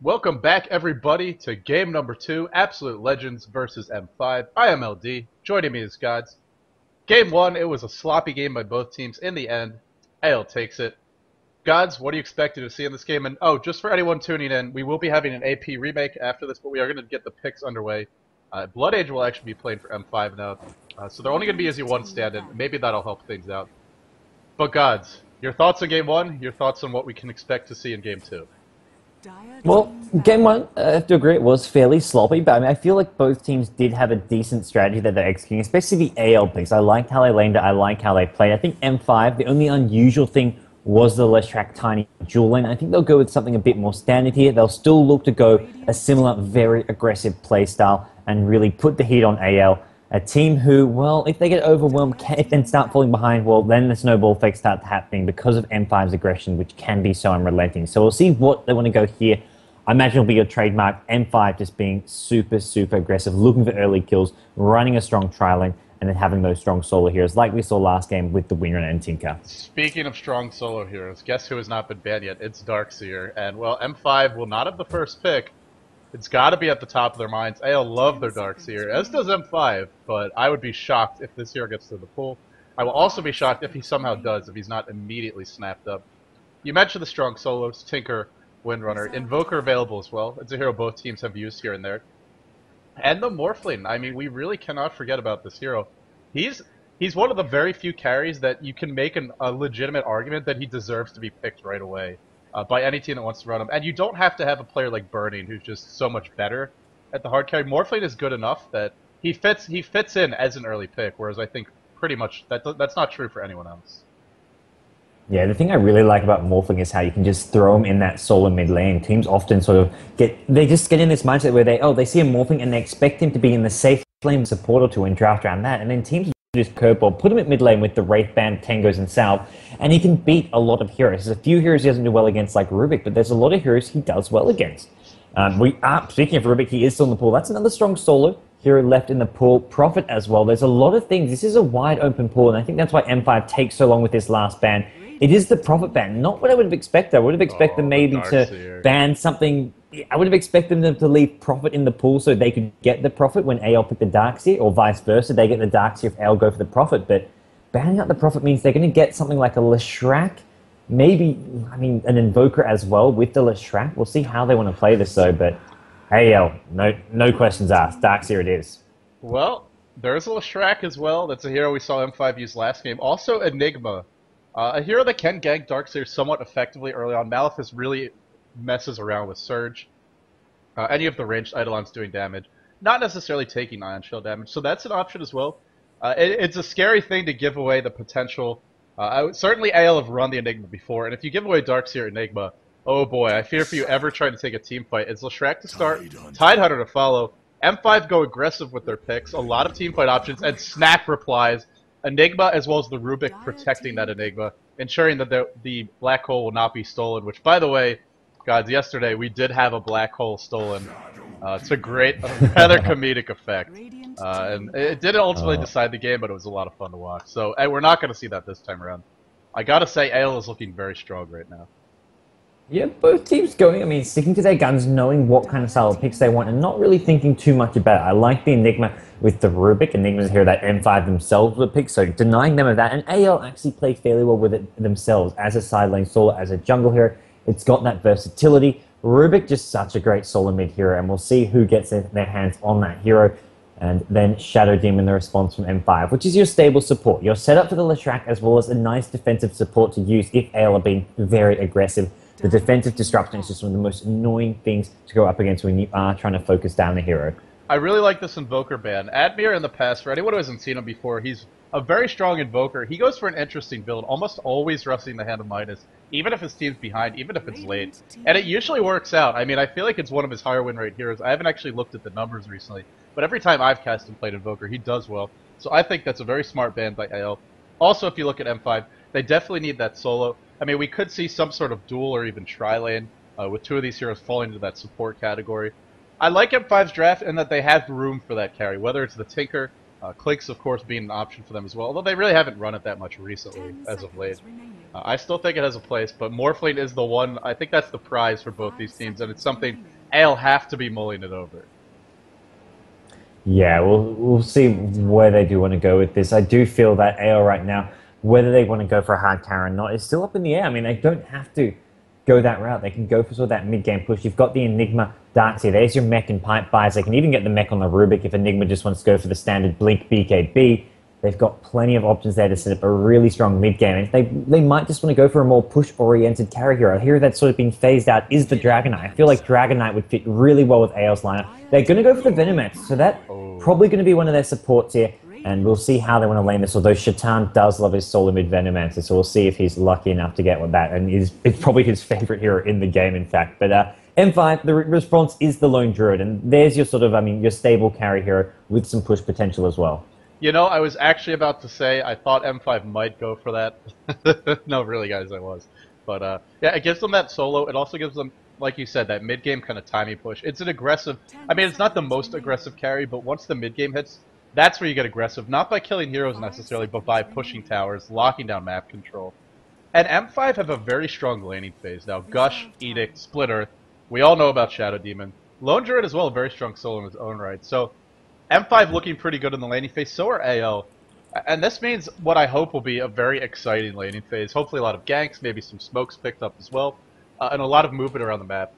Welcome back, everybody, to game number 2, Absolute Legends versus M5. I am LD. Joining me is godz. Game 1, it was a sloppy game by both teams. In the end, AL takes it. godz, what are you expecting to see in this game? And oh, just for anyone tuning in, we will be having an AP remake after this, but we are going to get the picks underway. Blood Age will actually be playing for M5 now, so they're only going to be using one stand-in. Maybe that'll help things out. But godz, your thoughts on game 1, your thoughts on what we can expect to see in game 2. Well, game one, I have to agree, it was fairly sloppy, but I mean, I feel like both teams did have a decent strategy that they're executing, especially the AL picks. I liked how they laned it, I like how they played. I think M5, the only unusual thing was the Leshrac tiny dual lane. I think they'll go with something a bit more standard here. They'll still look to go a similar, very aggressive play style and really put the heat on AL. A team who, well, if they get overwhelmed, if then start falling behind, well, then the snowball effect starts happening because of M5's aggression, which can be so unrelenting. So we'll see what they want to go here. I imagine it'll be your trademark M5 just being super, super aggressive, looking for early kills, running a strong tri lane, and then having those strong solo heroes like we saw last game with the Winner and Tinker. Speaking of strong solo heroes, guess who has not been banned yet? It's Darkseer. And, well, M5 will not have the first pick. It's got to be at the top of their minds. AL love their Darkseer, as does M5, but I would be shocked if this hero gets to the pool. I will also be shocked if he somehow does, if he's not immediately snapped up. You mentioned the strong solos, Tinker, Windrunner, Invoker available as well. It's a hero both teams have used here and there. And the Morphling, I mean, we really cannot forget about this hero. He's one of the very few carries that you can make a legitimate argument that he deserves to be picked right away. By any team that wants to run him. And you don't have to have a player like Burning, who's just so much better at the hard carry. Morphling is good enough that he fits in as an early pick, whereas I think pretty much that's not true for anyone else. Yeah, the thing I really like about Morphling is how you can just throw him in that solo mid lane. Teams often sort of get in this mindset where they see a Morphling and they expect him to be in the safe lane support or two and draft around that, and then teams just curveball, put him at mid lane with the Wraith Band, Tangos, and Salve, and he can beat a lot of heroes. There's a few heroes he doesn't do well against, like Rubik, but there's a lot of heroes he does well against. Speaking of Rubik, he is still in the pool. That's another strong solo hero left in the pool. Prophet as well. There's a lot of things. This is a wide open pool, and I think that's why M5 takes so long with this last ban. It is the Prophet ban, not what I would have expected. I would have expected maybe to ban something. I would have expected them to leave Prophet in the pool so they could get the Prophet when AL pick the Darkseer, or vice versa. They get the Darkseer if AL go for the Prophet. But banning out the Prophet means they're going to get something like a Leshrac, maybe, I mean, an Invoker as well with the Leshrac. We'll see how they want to play this though. But AL, no questions asked. Darkseer it is. Well, there's a Leshrac as well. That's a hero we saw M5 use last game. Also Enigma. A hero that can gank Darkseer somewhat effectively early on. Maleficent really messes around with Surge. Any of the ranged Eidolons doing damage. Not necessarily taking Ion Shell damage, so that's an option as well. It's a scary thing to give away the potential. Certainly AL have run the Enigma before, and if you give away Darkseer Enigma, oh boy, I fear for you ever trying to take a team fight. It's Leshrac to start, Tidehunter to follow. M5 go aggressive with their picks, a lot of team fight options, and Snap replies. Enigma as well as the Rubik protecting that Enigma, ensuring that the black hole will not be stolen, which, by the way, godz, yesterday we did have a black hole stolen. It's a great, rather comedic effect. And it didn't ultimately decide the game, but it was a lot of fun to watch. So we're not going to see that this time around. I gotta say, AL is looking very strong right now. Yeah, both teams going, I mean, sticking to their guns, knowing what kind of style of picks they want, and not really thinking too much about it. I like the Enigma with the Rubik. Enigma's here that M5 themselves would pick, so denying them of that. And AL actually played fairly well with it themselves as a side lane solo, as a jungle hero. It's got that versatility. Rubik, just such a great solo mid hero, and we'll see who gets their hands on that hero. And then Shadow Demon, the response from M5, which is your stable support. You're set up for the Leshrac as well as a nice defensive support to use if AL are being very aggressive. The defensive disruption is just one of the most annoying things to go up against when you are trying to focus down the hero. I really like this Invoker ban. Admir in the past, for anyone who hasn't seen him before, he's a very strong Invoker. He goes for an interesting build, almost always rusting the Hand of Midas, even if his team's behind, even if it's late. And it usually works out. I mean, I feel like it's one of his higher win rate heroes. I haven't actually looked at the numbers recently, but every time I've cast and played Invoker, he does well. So I think that's a very smart ban by AL. Also, if you look at M5, they definitely need that solo. I mean, we could see some sort of duel or even tri-lane with two of these heroes falling into that support category. I like M5's draft in that they have room for that carry, whether it's the Tinker, Clicks, of course, being an option for them as well, although they really haven't run it that much recently, as of late. I still think it has a place, but Morphling is the one. I think that's the prize for both these teams, and it's something AL have to be mulling it over. Yeah, we'll see where they do want to go with this. I do feel that AL right now, whether they want to go for a hard carry or not, is still up in the air. I mean, they don't have to go that route. They can go for sort of that mid-game push. You've got the Enigma darts here. There's your mech and pipe buys. They can even get the mech on the Rubik if Enigma just wants to go for the standard Bleek BKB. They've got plenty of options there to set up a really strong mid-game. And they might just want to go for a more push-oriented carry hero. A hero that's sort of been phased out is the Dragon Knight. I feel like Dragon Knight would fit really well with AL's lineup. They're going to go for the Venomancer, so that's probably going to be one of their supports here. And we'll see how they want to lane this, although Shaitan does love his solo mid Venomancer, so we'll see if he's lucky enough to get with that. And it's probably his favorite hero in the game, in fact. But M5, the response is the Lone Druid, and there's your sort of, your stable carry hero with some push potential as well. You know, I was actually about to say I thought M5 might go for that. No, really, guys, I was. But, yeah, it gives them that solo. It also gives them, like you said, that mid-game kind of timing push. It's an aggressive... I mean, it's not the most aggressive carry, but once the mid-game hits, that's where you get aggressive. Not by killing heroes necessarily, but by pushing towers, locking down map control. And M5 have a very strong laning phase now. Gush, Edict, Split Earth. We all know about Shadow Demon. Lone Druid as well, a very strong solo in his own right. So... M5 looking pretty good in the laning phase, so are AL. And this means what I hope will be a very exciting laning phase. Hopefully a lot of ganks, maybe some smokes picked up as well, and a lot of movement around the map.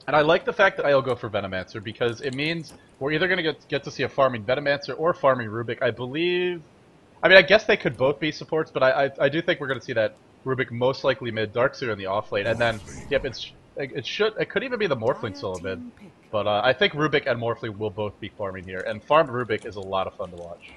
And I like the fact that AL go for Venomancer, because it means we're either going to get to see a farming Venomancer or farming Rubik. I believe... I mean, I guess they could both be supports, but I do think we're going to see that Rubik most likely mid, Darkseer in the off lane, and then, yep, it could even be the Morphling solo mid. But I think Rubik and Morphling will both be farming here, and farmed Rubik is a lot of fun to watch.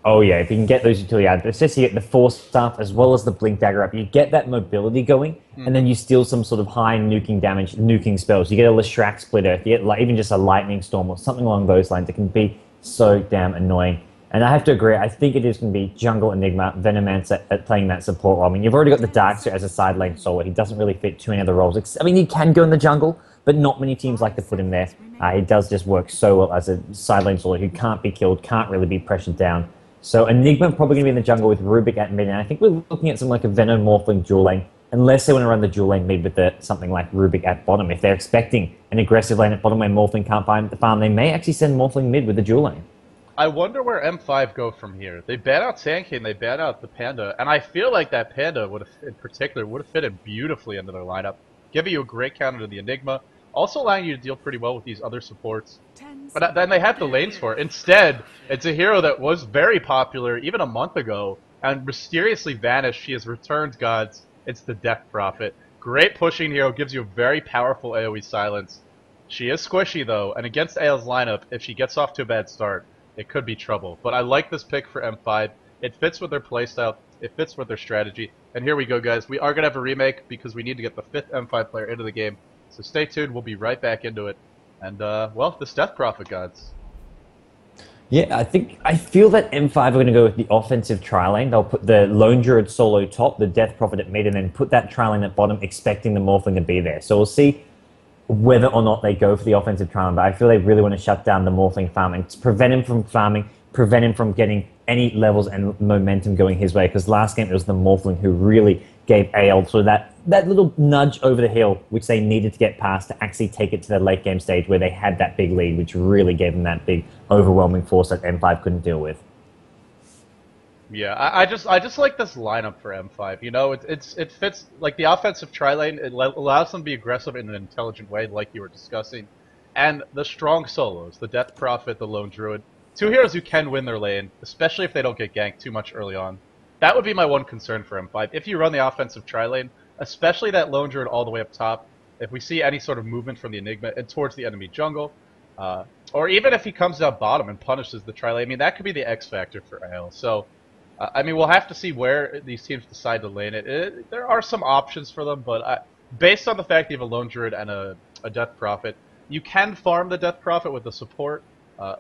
Oh yeah, if you can get those utility items, especially you get the Force Staff as well as the Blink Dagger up, you get that mobility going, and then you steal some sort of high nuking damage, nuking spells. You get a Leshrac Split Earth, you get even just a Lightning Storm or something along those lines. It can be so damn annoying. And I have to agree, I think it is going to be Jungle Enigma, Venomancer at playing that support role. I mean, you've already got the Darkseer as a side lane solo. He doesn't really fit too many other roles. I mean, he can go in the jungle, but not many teams like to put him there. He does just work so well as a side lane solo who can't be killed, can't really be pressured down. So Enigma probably going to be in the jungle with Rubik at mid, and I think we're looking at something like a Venom Morphling dual lane, unless they want to run the dual lane mid with something like Rubik at bottom. If they're expecting an aggressive lane at bottom where Morphling can't find the farm, they may actually send Morphling mid with the dual lane. I wonder where M5 go from here. They ban out Sandking, they ban out the Panda, and I feel like that Panda, in particular, would have fitted beautifully into their lineup, giving you a great counter to the Enigma, also allowing you to deal pretty well with these other supports. But then they have the lanes for it. Instead, it's a hero that was very popular even a month ago, and mysteriously vanished. She has returned, gods. It's the Death Prophet. Great pushing hero, gives you a very powerful AoE silence. She is squishy though, and against AL's lineup, if she gets off to a bad start, it could be trouble. But I like this pick for M5. It fits with their playstyle. It fits with their strategy. And here we go, guys. We are going to have a remake because we need to get the 5th M5 player into the game. So stay tuned. We'll be right back into it. And, well, this Death Prophet, gods. Yeah, I feel that M5 are going to go with the offensive tri-lane. They'll put the Lone Druid solo top, the Death Prophet at mid, and then put that tri-lane at bottom, expecting the Morphling to be there. So we'll see whether or not they go for the offensive tri-lane, but I feel they really want to shut down the Morphling farm and prevent him from farming, prevent him from getting any levels and momentum going his way, because last game it was the Morphling who really gave AL sort of that little nudge over the hill, which they needed to get past to actually take it to the late game stage where they had that big lead, which really gave them that big overwhelming force that M5 couldn't deal with. Yeah, I just like this lineup for M5. You know, it fits like the offensive tri-lane. It allows them to be aggressive in an intelligent way, like you were discussing, and the strong solos, the Death Prophet, the Lone Druid, two heroes who can win their lane, especially if they don't get ganked too much early on. That would be my one concern for M5. If you run the offensive tri-lane, especially that Lone Druid all the way up top, if we see any sort of movement from the Enigma and towards the enemy jungle, or even if he comes down bottom and punishes the tri-lane, I mean that could be the X factor for AL. So. I mean, we'll have to see where these teams decide to lane it. There are some options for them, but based on the fact that you have a Lone Druid and a Death Prophet, you can farm the Death Prophet with the support.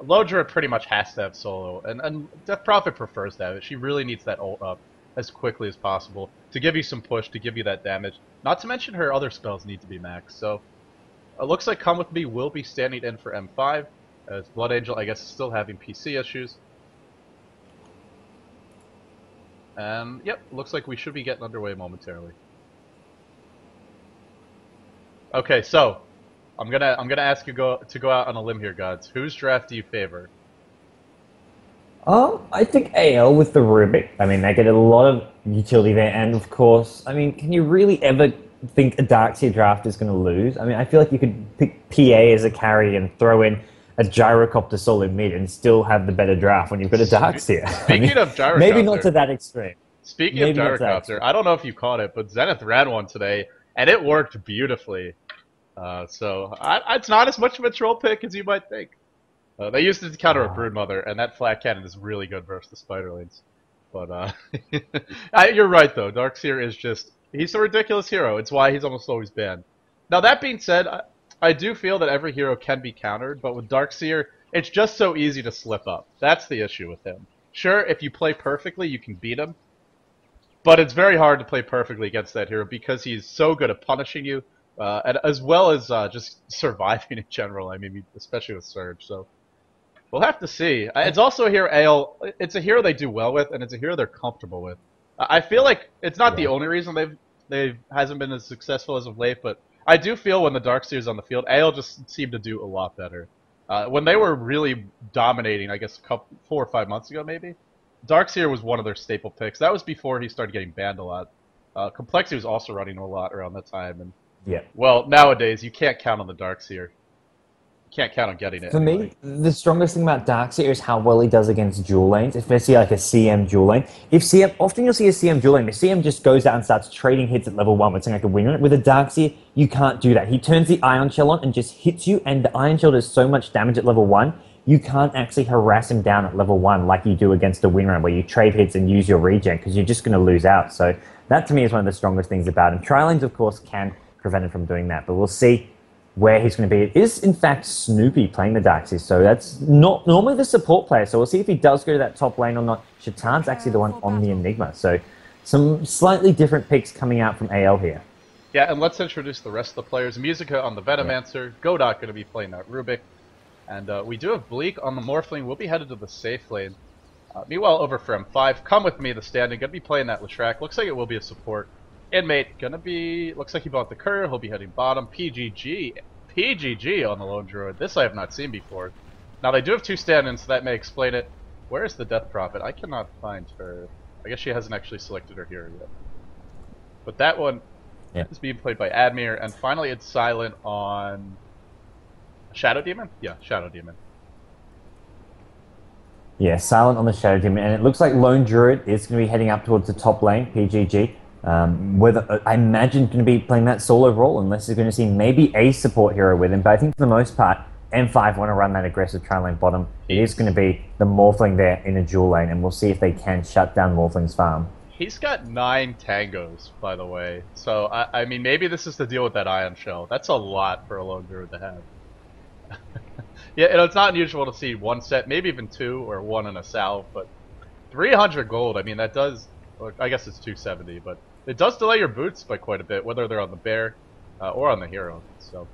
Lone Druid pretty much has to have solo, and Death Prophet prefers to have it. She really needs that ult up as quickly as possible to give you some push, to give you that damage. Not to mention her other spells need to be maxed. So it looks like Come With Me will be standing in for M5, as Blood Angel, I guess, is still having PC issues. Yep, looks like we should be getting underway momentarily. Okay, so I'm gonna ask you to go out on a limb here, gods. Whose draft do you favor? I think AL with the Rubik. I mean, they get a lot of utility there, and of course, I mean, can you really ever think a Darkseer draft is going to lose? I mean, I feel like you could pick PA as a carry and throw in a Gyrocopter solid mid and still have the better draft when you've got a Darkseer. Speaking of Gyrocopter, maybe not to that extreme. Speaking of Gyrocopter, I don't know if you caught it, but Zenith ran one today, and it worked beautifully. So it's not as much of a troll pick as you might think. They used it to counter a Broodmother, and that flat cannon is really good versus the Spiderlings. But you're right, though. Darkseer is he's a ridiculous hero. It's why he's almost always banned. Now, that being said, I do feel that every hero can be countered, but with Darkseer, it's just so easy to slip up. That's the issue with him. Sure, if you play perfectly, you can beat him, but it's very hard to play perfectly against that hero because he's so good at punishing you, and as well as just surviving in general. I mean, especially with Surge, so... We'll have to see. It's also a hero AL. It's a hero they do well with, and it's a hero they're comfortable with. I feel like it's not the only reason they've hasn't been as successful as of late, but I do feel when the Darkseer's on the field, AL just seemed to do a lot better. When they were really dominating, I guess 4 or 5 months ago, maybe, Darkseer was one of their staple picks. That was before he started getting banned a lot. Complexity was also running a lot around that time, and well, nowadays you can't count on the Darkseer. Can't count on getting it. For me, the strongest thing about Darkseer is how well he does against dual lanes, especially like a CM dual lane. Often you'll see a CM dual lane, the CM just goes out and starts trading hits at level 1 with something like a winner. With a Darkseer, you can't do that. He turns the Ion Shell on and just hits you, and the Ion Shell does so much damage at level 1, you can't actually harass him down at level 1 like you do against a winner where you trade hits and use your regen, because you're just going to lose out. So that to me is one of the strongest things about him. Tri-lanes, of course, can prevent him from doing that, but we'll see where he's going to be. It is, in fact, Snoopy playing the Darkseer, so that's not normally the support player, so we'll see if he does go to that top lane or not. Shaitan's actually the one on the Enigma, so some slightly different picks coming out from AL here. Yeah, and let's introduce the rest of the players. Musica on the Venomancer, Godot going to be playing that Rubik, and we do have Bleek on the Morphling. We'll be headed to the safe lane. Meanwhile, over for M5, Come With Me, the standing, going to be playing that Leshrac. Looks like it will be a support. Inmate, gonna be... Looks like he bought the Courier. He'll be heading bottom. PGG on the Lone Druid. This I have not seen before. Now, they do have 2 stand-ins, so that may explain it. Where is the Death Prophet? I cannot find her. I guess she hasn't actually selected her hero yet. But that one is being played by Admir. And finally, it's silent on... Shadow Demon? Yeah, Shadow Demon. Yeah, silent on the Shadow Demon. And it looks like Lone Druid is going to be heading up towards the top lane, PGG. Whether I imagine going to be playing that solo role, unless he's going to see maybe a support hero with him. But I think for the most part, M5 want to run that aggressive tri-lane bottom. It is going to be the Morphling there in a dual lane, and we'll see if they can shut down Morphling's farm. He's got 9 tangos, by the way. So, I mean, maybe this is to deal with that Ion Shell. That's a lot for a Lone Druid to have. Yeah, you know, it's not unusual to see 1 set, maybe even 2, or 1 in a salve, but 300 gold, I mean, that does... I guess it's 270, but it does delay your boots by quite a bit, whether they're on the bear or on the hero. So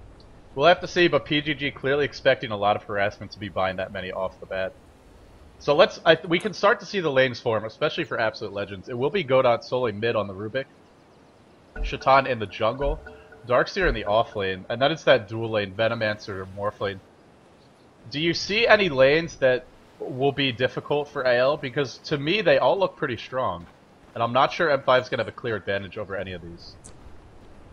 we'll have to see, but PGG clearly expecting a lot of harassment to be buying that many off the bat. So we can start to see the lanes form, especially for Absolute Legends. It will be Godot solely mid on the Rubik, Shaitan in the jungle, Darkseer in the off lane, and then it's that dual lane, Venomancer or Morphling. Do you see any lanes that will be difficult for AL? Because to me, they all look pretty strong. And I'm not sure M5 is going to have a clear advantage over any of these.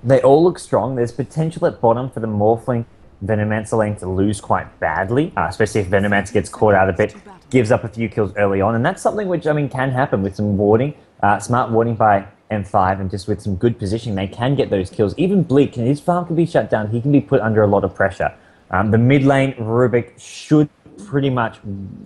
They all look strong. There's potential at bottom for the Morphling Venomancer lane to lose quite badly, especially if Venomancer gets caught out a bit, gives up a few kills early on. And that's something which, I mean, can happen with some warding, smart warding by M5, and just with some good positioning, they can get those kills. Even Bleek, his farm can be shut down. He can be put under a lot of pressure. The mid lane, Rubik, should pretty much,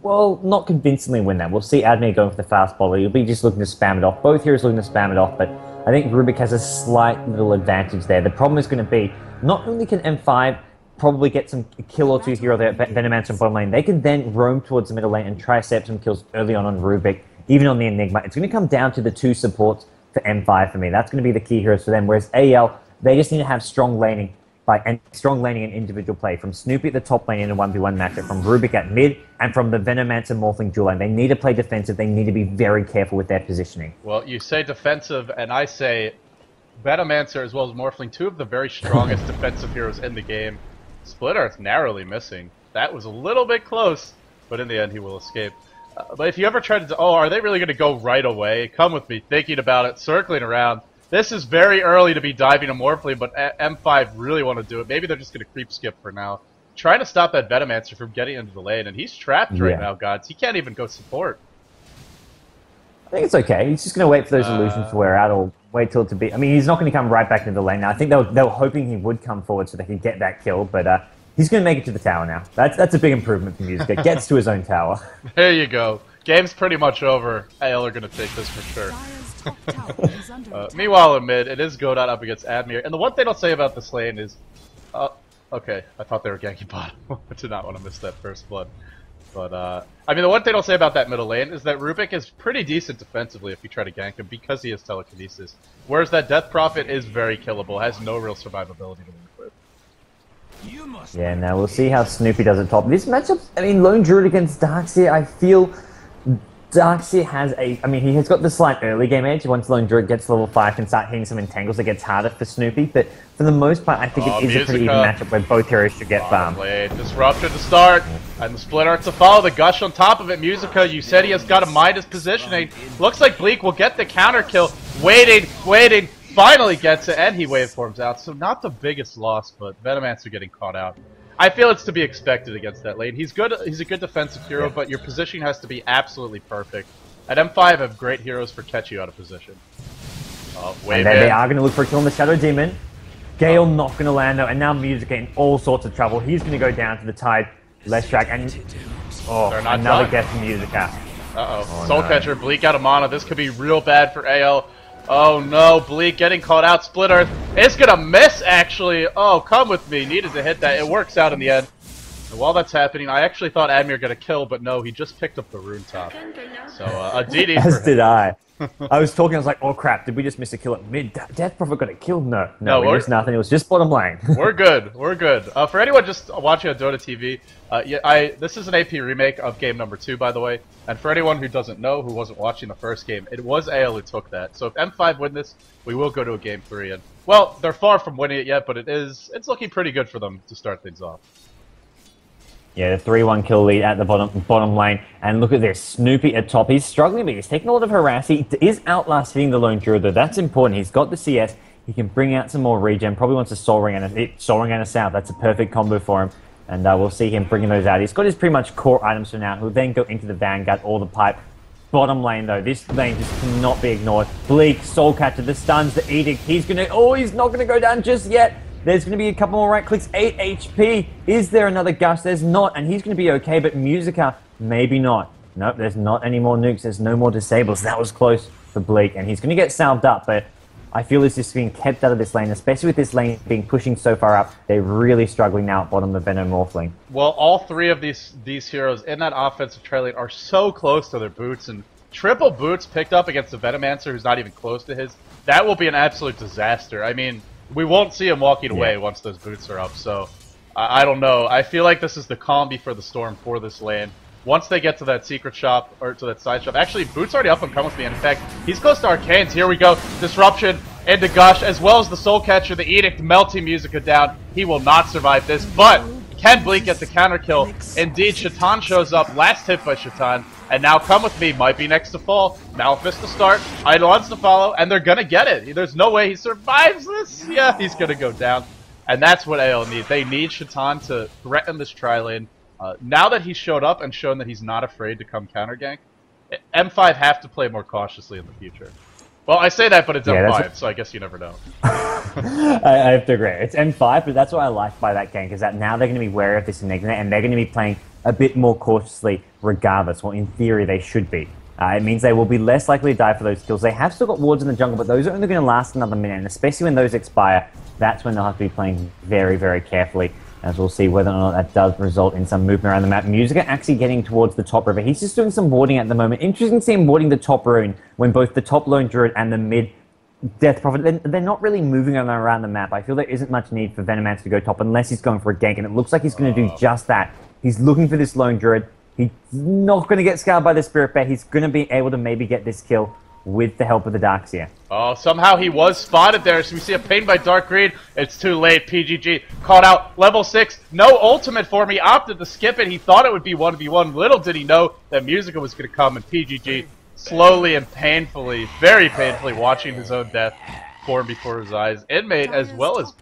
well, not convincingly win that. We'll see Admir going for the fast bowler. He'll be just looking to spam it off. Both heroes looking to spam it off, but I think Rubik has a slight little advantage there. The problem is going to be, not only can M5 probably get some kill or 2 hero there at Venomancer and bottom lane, they can then roam towards the middle lane and try to set up some kills early on Rubik, even on the Enigma. It's going to come down to the 2 supports for M5 for me. That's going to be the key heroes for them, whereas AL, they just need to have strong laning and strong laning and individual play from Snoopy at the top lane in a 1v1 matchup, from Rubik at mid, and from the Venomancer Morphling dual lane. They need to play defensive. They need to be very careful with their positioning. Well, you say defensive, and I say Venomancer as well as Morphling, two of the very strongest defensive heroes in the game. Split Earth narrowly missing. That was a little bit close, but in the end he will escape. But if you ever tried to... Oh, are they really going to go right away? Come with me, thinking about it, circling around. This is very early to be diving a Morphling, but M5 really want to do it. Maybe they're just going to creep skip for now. Trying to stop that Venomancer from getting into the lane, and he's trapped right now, godz. He can't even go support. I think it's okay. He's just going to wait for those illusions to wear out, or wait till it to be... I mean, he's not going to come right back into the lane now. I think they were hoping he would come forward so they could get that kill, but he's going to make it to the tower now. That's a big improvement for musica. Gets to his own tower. There you go. Game's pretty much over. AL are going to take this for sure. Meanwhile, in mid, it is godot up against Admir. And the one thing I'll say about this lane is... okay, I thought they were ganking bottom. I did not want to miss that first blood. But, I mean, the one thing I'll say about that middle lane is that Rubik is pretty decent defensively if you try to gank him because he has telekinesis. Whereas that Death Prophet is very killable, has no real survivability to work with. Yeah, now we'll see how Snoopy does at top. This matchup, I mean, Lone Druid against Darkseer, I feel Darkseer has a... I mean, he has got the slight early game edge. Once Lone Druid gets level 5 and start hitting some entangles, it gets harder for Snoopy. But for the most part, I think it is a pretty even matchup where both heroes should get farmed. Disruption to start, and the split art to follow. The gush on top of it. Musica, you said he has got to mind his positioning. Looks like Bleek will get the counter kill. Waiting. Finally gets it, and he waveforms out. So not the biggest loss, but Venomancer getting caught out. I feel it's to be expected against that lane. He's good. He's a good defensive hero, but your positioning has to be absolutely perfect. At M5 have great heroes for catch you out of position. And they are going to look for a kill on the Shadow Demon. Gale not going to land though, and now musica in all sorts of trouble. He's going to go down to the Tide, less track, and another guess from musica. Soulcatcher, Bleek out of mana. This could be real bad for AL. Oh no, Bleek getting caught out. Split Earth. It's gonna miss, actually. Oh, come with me. Needed to hit that. It works out in the end. And while that's happening, I actually thought Admir got a kill, but no, he just picked up the rune top. So, a DD As did I. I was talking, I was like, oh crap, did we just miss a kill at mid? Death Prophet got a kill? No, we missed nothing. It was just bottom lane. We're good. For anyone just watching on Dota TV, this is an AP remake of game number 2, by the way. And for anyone who doesn't know, who wasn't watching the first game, it was AL who took that. So if M5 win this, we will go to a game 3. And, well, they're far from winning it yet, but it's looking pretty good for them to start things off. Yeah, the 3-1 kill lead at the bottom lane. And look at this, Snoopy at top. He's struggling, but he's taking a lot of harass. He is outlast hitting the Lone Druid, though. That's important. He's got the CS. He can bring out some more regen. Probably wants a Soul Ring and a South. That's a perfect combo for him. And we'll see him bringing those out. He's got his pretty much core items for now. He'll then go into the Vanguard or the Pipe. Bottom lane, though. This lane just cannot be ignored. Bleek, Soulcatcher, the stuns, the Edict. He's not going to go down just yet. There's going to be a couple more right clicks. 8 HP. Is there another gush? There's not, and he's going to be okay, but musica, maybe not. Nope, there's not any more nukes. There's no more disables. That was close for Bleek, and he's going to get salved up, but I feel it's just being kept out of this lane, especially with this lane being pushing so far up. They're really struggling now at bottom of Venom Morphling. Well, all 3 of these heroes in that offensive trail lane are so close to their boots, and triple boots picked up against the Venomancer who's not even close to his. That will be an absolute disaster. I mean, we won't see him walking away once those boots are up, so I don't know. I feel like this is the calm before the storm for this lane. Once they get to that secret shop, or to that side shop, actually, Boot's already up and come with me, and in fact, he's close to Arcanes. Here we go. Disruption into Gush, as well as the Soulcatcher, the Edict, melting musica down. He will not survive this, but can Bleek get the counter kill? Indeed, Shaitan shows up, last hit by Shaitan, and now Come With Me might be next to fall. Malphus to start, Eidolons to follow, and they're gonna get it. There's no way he survives this. Yeah, he's gonna go down. And that's what AL needs. They need Shaitan to threaten this tri-lane. Now that he's showed up and shown that he's not afraid to come counter gank, M5 have to play more cautiously in the future. Well, I say that, but it's M5, so I guess you never know. I have to agree. It's M5, but that's what I like by that gank, is that now they're going to be wary of this Enigma, and they're going to be playing a bit more cautiously regardless. Well, in theory, they should be. It means they will be less likely to die for those kills. They have still got wards in the jungle, but those are only going to last another minute, and especially when those expire, that's when they'll have to be playing very, very carefully, as we'll see whether or not that does result in some movement around the map. musica actually getting towards the top river. He's just doing some warding at the moment. Interesting to see him warding the top rune when both the top Lone Druid and the mid Death Prophet, they're not really moving around the map. I feel there isn't much need for Venomancer to go top unless he's going for a gank, and it looks like he's going to do just that. He's looking for this lone druid. He's not going to get scoured by the Spirit Bear. He's going to be able to maybe get this kill with the help of the Darkseer. Oh, somehow he was spotted there, so we see a ping by Dark Greed. It's too late. PGG caught out level 6. No ultimate for him. He opted to skip it. He thought it would be 1v1. Little did he know that Musica was going to come, and PGG slowly and painfully, very painfully, watching his own death form before his eyes. Inmate, as well as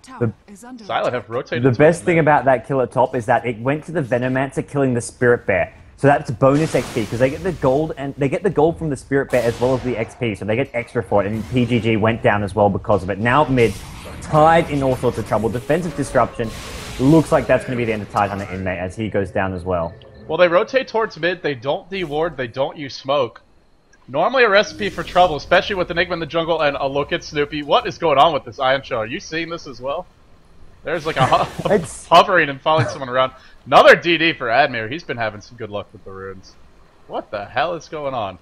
Silent, have rotated. The best thing about that kill at top is that it went to the Venomancer killing the Spirit Bear. So that's bonus XP, because they get the gold, and they get the gold from the Spirit Bear as well as the XP, so they get extra for it, and PGG went down as well because of it. Now mid, Tide in all sorts of trouble. Defensive disruption. Looks like that's going to be the end of Tide on the Inmate as he goes down as well. Well, they rotate towards mid, they don't de-ward, they don't use smoke. Normally a recipe for trouble, especially with Enigma in the jungle and a look at Snoopy. What is going on with this Iron Shell? Are you seeing this as well? There's like a hovering and following someone around. Another DD for Admir. He's been having some good luck with the runes. What the hell is going on?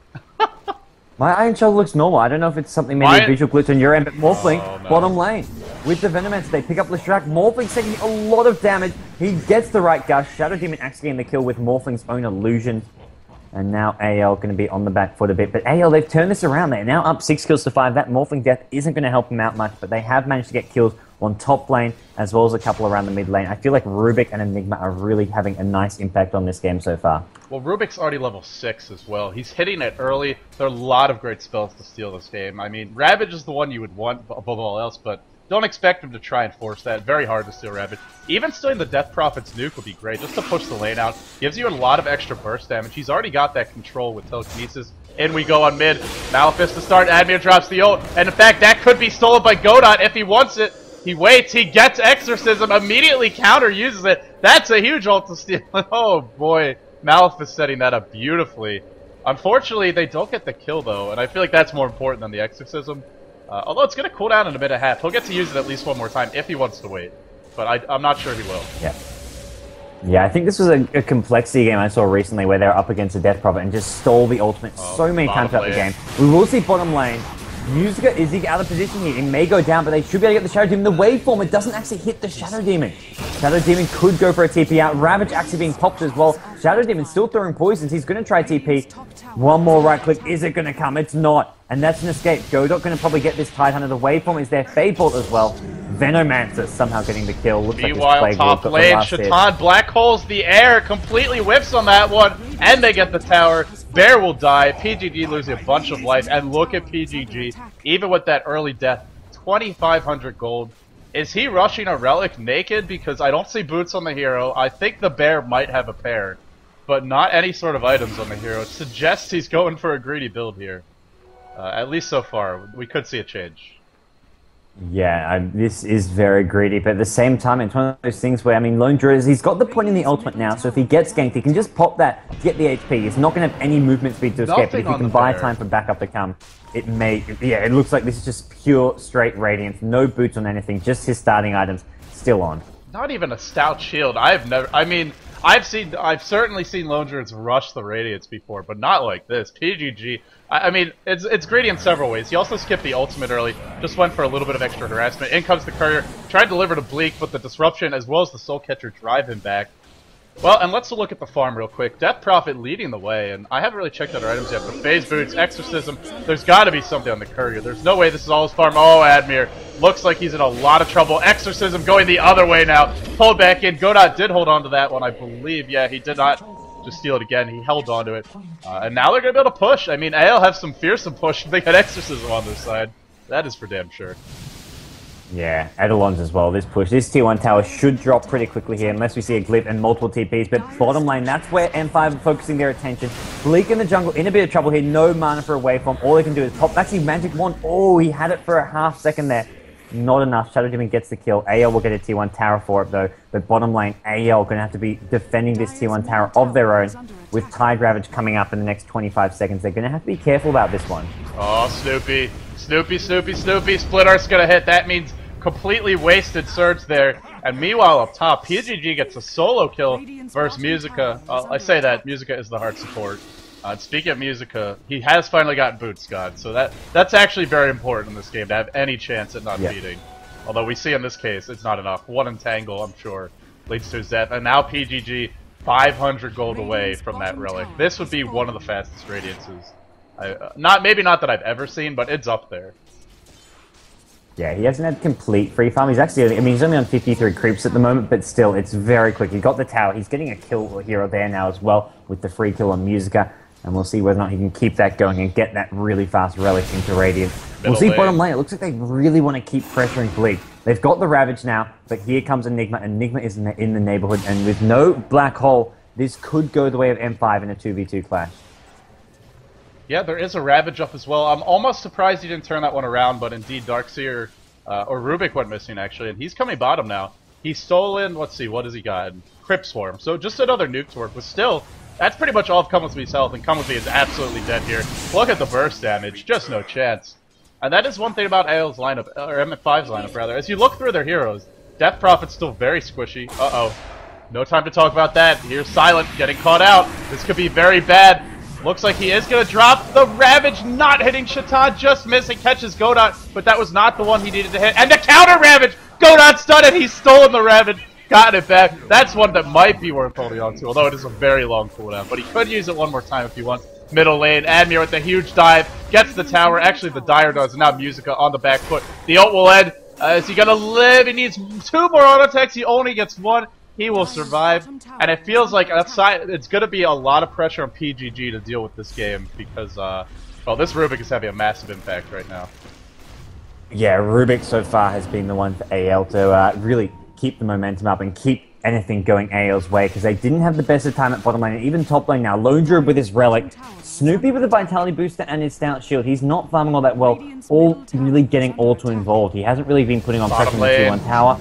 My Iron Shell looks normal. I don't know if it's something, maybe a visual glitch on your end, but Morphling, bottom lane. With the Venomancer, they pick up Leshrac. Morphling's taking a lot of damage. He gets the right gush. Shadow Demon actually getting the kill with Morphling's own illusion. And now AL going to be on the back foot a bit. But AL, they've turned this around. They're now up 6 kills to 5. That Morphling death isn't going to help them out much, but they have managed to get kills on top lane, as well as a couple around the mid lane. I feel like Rubik and Enigma are really having a nice impact on this game so far. Well, Rubik's already level 6 as well. He's hitting it early. There are a lot of great spells to steal this game. I mean, Ravage is the one you would want above all else, but don't expect him to try and force that. Very hard to steal Ravage. Even stealing the Death Prophet's nuke would be great, just to push the lane out. Gives you a lot of extra burst damage. He's already got that control with telekinesis. In we go on mid. Malefice to start. Admir drops the ult. And in fact, that could be stolen by Godot if he wants it. He waits, he gets Exorcism, immediately counter uses it. That's a huge ult to steal. Oh boy, Malefice setting that up beautifully. Unfortunately, they don't get the kill though, and I feel like that's more important than the Exorcism. Although it's going to cool down in a minute and a half. He'll get to use it at least one more time if he wants to wait. But I'm not sure he will. Yeah. Yeah, I think this was a complexity game I saw recently where they were up against a Death Prophet and just stole the ultimate so many times throughout the game. We will see bottom lane. Musica, is he out of position here? He may go down, but they should be able to get the Shadow Demon. The waveform, it doesn't actually hit the Shadow Demon. Shadow Demon could go for a TP out. Ravage actually being popped as well. Shadow Demon still throwing poisons. He's going to try TP. One more right click. Is it going to come? It's not. And that's an escape. Godot going to probably get this Tidehunter. The waveform is there. Fade Bolt as well. Venomancer somehow getting the kill. Looks meanwhile, like top lane, Shaitan black holes the air, completely whips on that one, and they get the tower. Bear will die. PGG losing a bunch of life, and look at PGG. Even with that early death, 2,500 gold. Is he rushing a relic naked? Because I don't see boots on the hero. I think the bear might have a pair, but not any sort of items on the hero. It suggests he's going for a greedy build here. At least so far. We could see a change. Yeah, this is very greedy, but at the same time, it's one of those things where, I mean, Lone Druid, he's got the point in the ultimate now, so if he gets ganked, he can just pop that, get the HP. He's not going to have any movement speed to escape, but if he can buy time for backup to come, it may, yeah, it looks like this is just pure, straight Radiance, no boots on anything, just his starting items still on. Not even a stout shield. I've certainly seen Lone Druids rush the Radiance before, but not like this. PGG, I mean, it's greedy in several ways. He also skipped the ultimate early, just went for a little bit of extra harassment. In comes the courier, tried to deliver to Bleek, but the disruption as well as the Soul Catcher drive him back. Well, and let's look at the farm real quick. Death Prophet leading the way, and I haven't really checked out our items yet, but Phase Boots, Exorcism, there's got to be something on the courier. There's no way this is all his farm. Oh, Admir, looks like he's in a lot of trouble. Exorcism going the other way now. Pulled back in. Godot did hold on to that one, I believe. Yeah, he did not just steal it again. He held on to it. And now they're going to be able to push. I mean, AL have some fearsome push. They got Exorcism on their side. That is for damn sure. Yeah, Eidolons as well. This push, this tier 1 tower should drop pretty quickly here unless we see a glip and multiple TPs. But bottom lane, that's where M5 are focusing their attention. Bleek in the jungle, in a bit of trouble here. No mana for a waveform. All they can do is pop. Actually, Magic Wand. Oh, he had it for a half second there. Not enough. Shadow Demon gets the kill. AL will get a tier 1 tower for it though. But bottom lane, AL going to have to be defending this tier 1 tower of their own. With Tide Ravage coming up in the next 25 seconds. They're going to have to be careful about this one. Oh, Snoopy. Snoopy. Split Art's going to hit. That means completely wasted Surge there. And meanwhile up top, PGG gets a solo kill versus Musica. I say that, Musica is the hard support. Speaking of musica, he has finally gotten boots, God. So that's actually very important in this game to have any chance at not beating. Although we see in this case, it's not enough. One entangle, I'm sure, leads to his death. And now PGG, 500 gold away from that relic. This would be one of the fastest Radiances. Maybe not that I've ever seen, but it's up there. Yeah, he hasn't had complete free farm. He's actually, he's only on 53 creeps at the moment, but still, it's very quick. He got the tower. He's getting a kill here or there now as well with the free kill on Musica. And we'll see whether or not he can keep that going and get that really fast relic into Radiant. We'll see bottom lane. It looks like they really want to keep pressuring Bleak. They've got the Ravage now, but here comes Enigma. Enigma is in the neighborhood, and with no black hole, this could go the way of M5 in a 2v2 clash. Yeah, there is a Ravage up as well. I'm almost surprised he didn't turn that one around, but indeed Darkseer, or Rubik went missing actually, and he's coming bottom now. He's stolen, let's see, what has he got? Crypt Swarm. So just another nuke to work, but still, that's pretty much all of Come With Me's health, and Come With Me is absolutely dead here. Look at the burst damage, just no chance. And that is one thing about AL's lineup, or M5's lineup rather. As you look through their heroes, Death Prophet's still very squishy. Uh-oh. No time to talk about that. Here's Silent getting caught out. This could be very bad. Looks like he is going to drop the Ravage, not hitting Shaitan, just missing, catches Godot, but that was not the one he needed to hit. And the counter Ravage! Godot's done it! He's stolen the Ravage, gotten it back. That's one that might be worth holding on to, although it is a very long cooldown, but he could use it one more time if he wants. Middle lane, Admir with a huge dive, gets the tower, actually the Dire does, and now Musica on the back foot. The ult will end. Is he going to live? He needs 2 more auto attacks, he only gets 1. He will survive, and it feels like outside it's going to be a lot of pressure on PGG to deal with this game because, well, this Rubik is having a massive impact right now. Yeah, Rubik so far has been the one for AL to really keep the momentum up and keep anything going AL's way because they didn't have the best of time at bottom lane, and even top lane now. Lone Druid with his relic, Snoopy with a vitality booster and his stout shield. He's not farming all that well, all really getting auto involved. He hasn't really been putting on pressure on the tier 1 tower.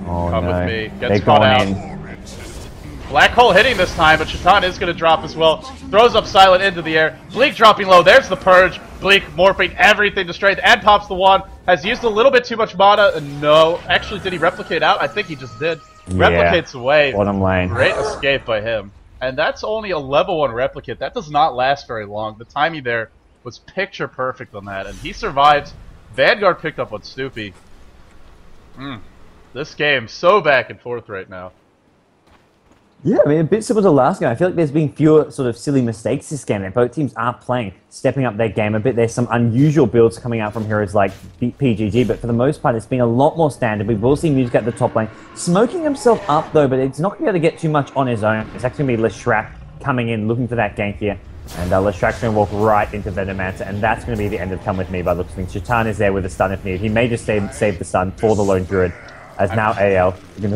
Oh, Come no. With Me. Gets caught out. Black hole hitting this time, but Shaitan is going to drop as well. Throws up Silent into the air. Bleek dropping low. There's the Purge. Bleek morphing everything to strength and pops the wand. Has used a little bit too much mana. No. Actually, did he replicate out? I think he just did. Yeah. Replicates away. Bottom lane. Great escape by him. And that's only a level 1 replicate. That does not last very long. The timing there was picture perfect on that. And he survives. Vanguard picked up on Snoopy. This game so back and forth right now. Yeah, I mean, a bit similar to last game. I feel like there's been fewer sort of silly mistakes this game. Both teams are playing, stepping up their game a bit. There's some unusual builds coming out from heroes like PGG, but for the most part, it's been a lot more standard. We will see Music at the top lane, smoking himself up though, but it's not going to be able to get too much on his own. It's actually going to be Leshrac coming in, looking for that gank here. And Leshrac's going to walk right into Venomancer, and that's going to be the end of Come With Me by the looks of things. Shaitan is there with a stun if needed. He may just save the stun for the Lone Druid. As now AL going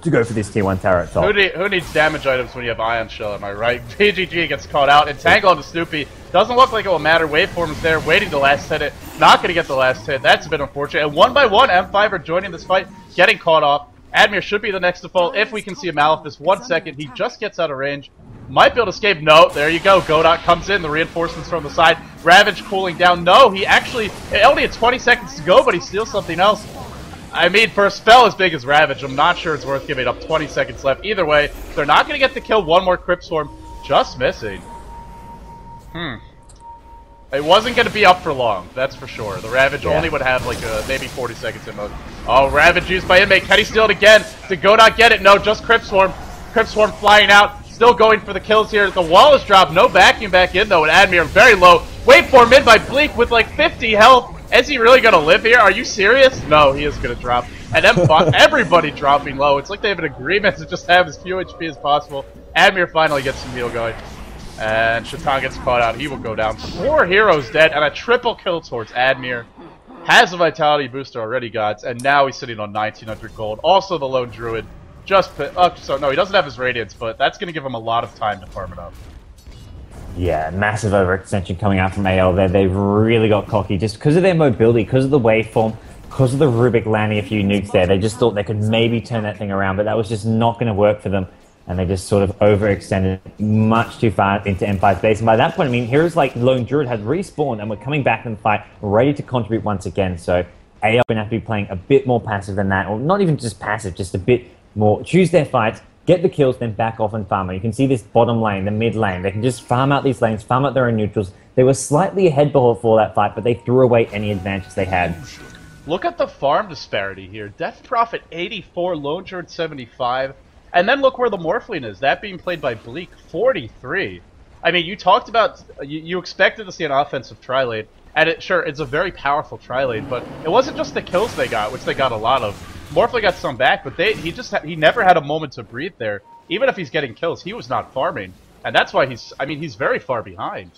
to go for this tier 1 tower at top. Who needs damage items when you have Ion Shell, am I right? PGG gets caught out. Entangle onto Snoopy. Doesn't look like it will matter. Waveform is there, waiting the last hit. Not going to get the last hit. That's a bit unfortunate. And one by one, M5 are joining this fight, getting caught off. Admir should be the next to fall if we can see a Malphus. 1 second, he just gets out of range. Might be able to escape. No, there you go. Godot comes in. The reinforcements from the side. Ravage cooling down. No, he actually, only had 20 seconds to go, but he steals something else. I mean, for a spell as big as Ravage, I'm not sure it's worth giving up 20 seconds left. Either way, they're not going to get the kill. 1 more Crypt Swarm. Just missing. It wasn't going to be up for long, that's for sure. The Ravage only would have like maybe 40 seconds in mode. Oh, Ravage used by Inmate. Can he steal it again? Did Godot get it? No, just Crypt Swarm. Crypt Swarm flying out. Still going for the kills here. The wall is dropped. No vacuum back in, though, and Admir very low. Waveform in by Bleak with like 50 health. Is he really going to live here? Are you serious? No, he is going to drop. And then everybody dropping low. It's like they have an agreement to just have as few HP as possible. Admir finally gets some heal going. And Shaitan gets caught out. He will go down. 4 heroes dead and a triple kill towards Admir. Has a vitality booster already, gods. And now he's sitting on 1900 gold. Also the Lone Druid. So no, he doesn't have his Radiance, but that's going to give him a lot of time to farm it up. Yeah, massive overextension coming out from AL there. They've really got cocky just because of their mobility, because of the waveform, because of the Rubik landing a few nukes there. They just thought they could maybe turn that thing around, but that was just not going to work for them. And they just sort of overextended much too far into M5's base. And by that point, I mean, heroes like Lone Druid had respawned and were coming back in the fight, ready to contribute once again. So AL are going to have to be playing a bit more passive than that, or not even just passive, just a bit more. Choose their fights, get the kills, then back off and farm. And you can see this bottom lane, the mid lane. They can just farm out these lanes, farm out their own neutrals. They were slightly ahead before that fight, but they threw away any advantage they had. Look at the farm disparity here. Death Prophet 84, Lone Druid 75. And then look where the Morphling is. That being played by Bleek, 43. I mean, you talked about... You expected to see an offensive tri-lane. And it's a very powerful tri-lane, but it wasn't just the kills they got, which they got a lot of. Morphling got some back, but he never had a moment to breathe there. Even if he's getting kills, he was not farming. And that's why he's very far behind.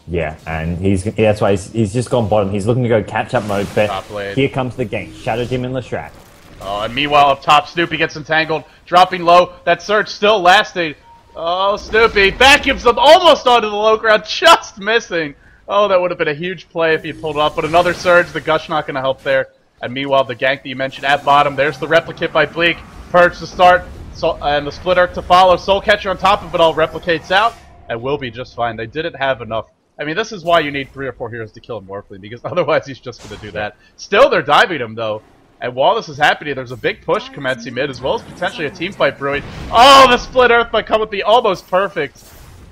Yeah, and that's why he's just gone bottom. He's looking to go catch-up mode, but here comes the gank. Shadow Demon Leshrac. Oh, and meanwhile up top, Snoopy gets entangled, dropping low. That surge still lasting. Oh, Snoopy vacuums them almost onto the low ground, just missing. Oh, that would have been a huge play if he pulled it off, but another surge, the gush not going to help there. And meanwhile, the gank that you mentioned at bottom, there's the replicate by Bleek. Purge to start, and the splitter to follow. Soul Catcher on top of it all replicates out, and will be just fine. They didn't have enough. I mean, this is why you need 3 or 4 heroes to kill Morphling, because otherwise he's just going to do that. Still, they're diving him, though. And while this is happening, there's a big push commencing mid, as well as potentially a team fight brewing. Oh, the split earth by Come With Me, almost perfect.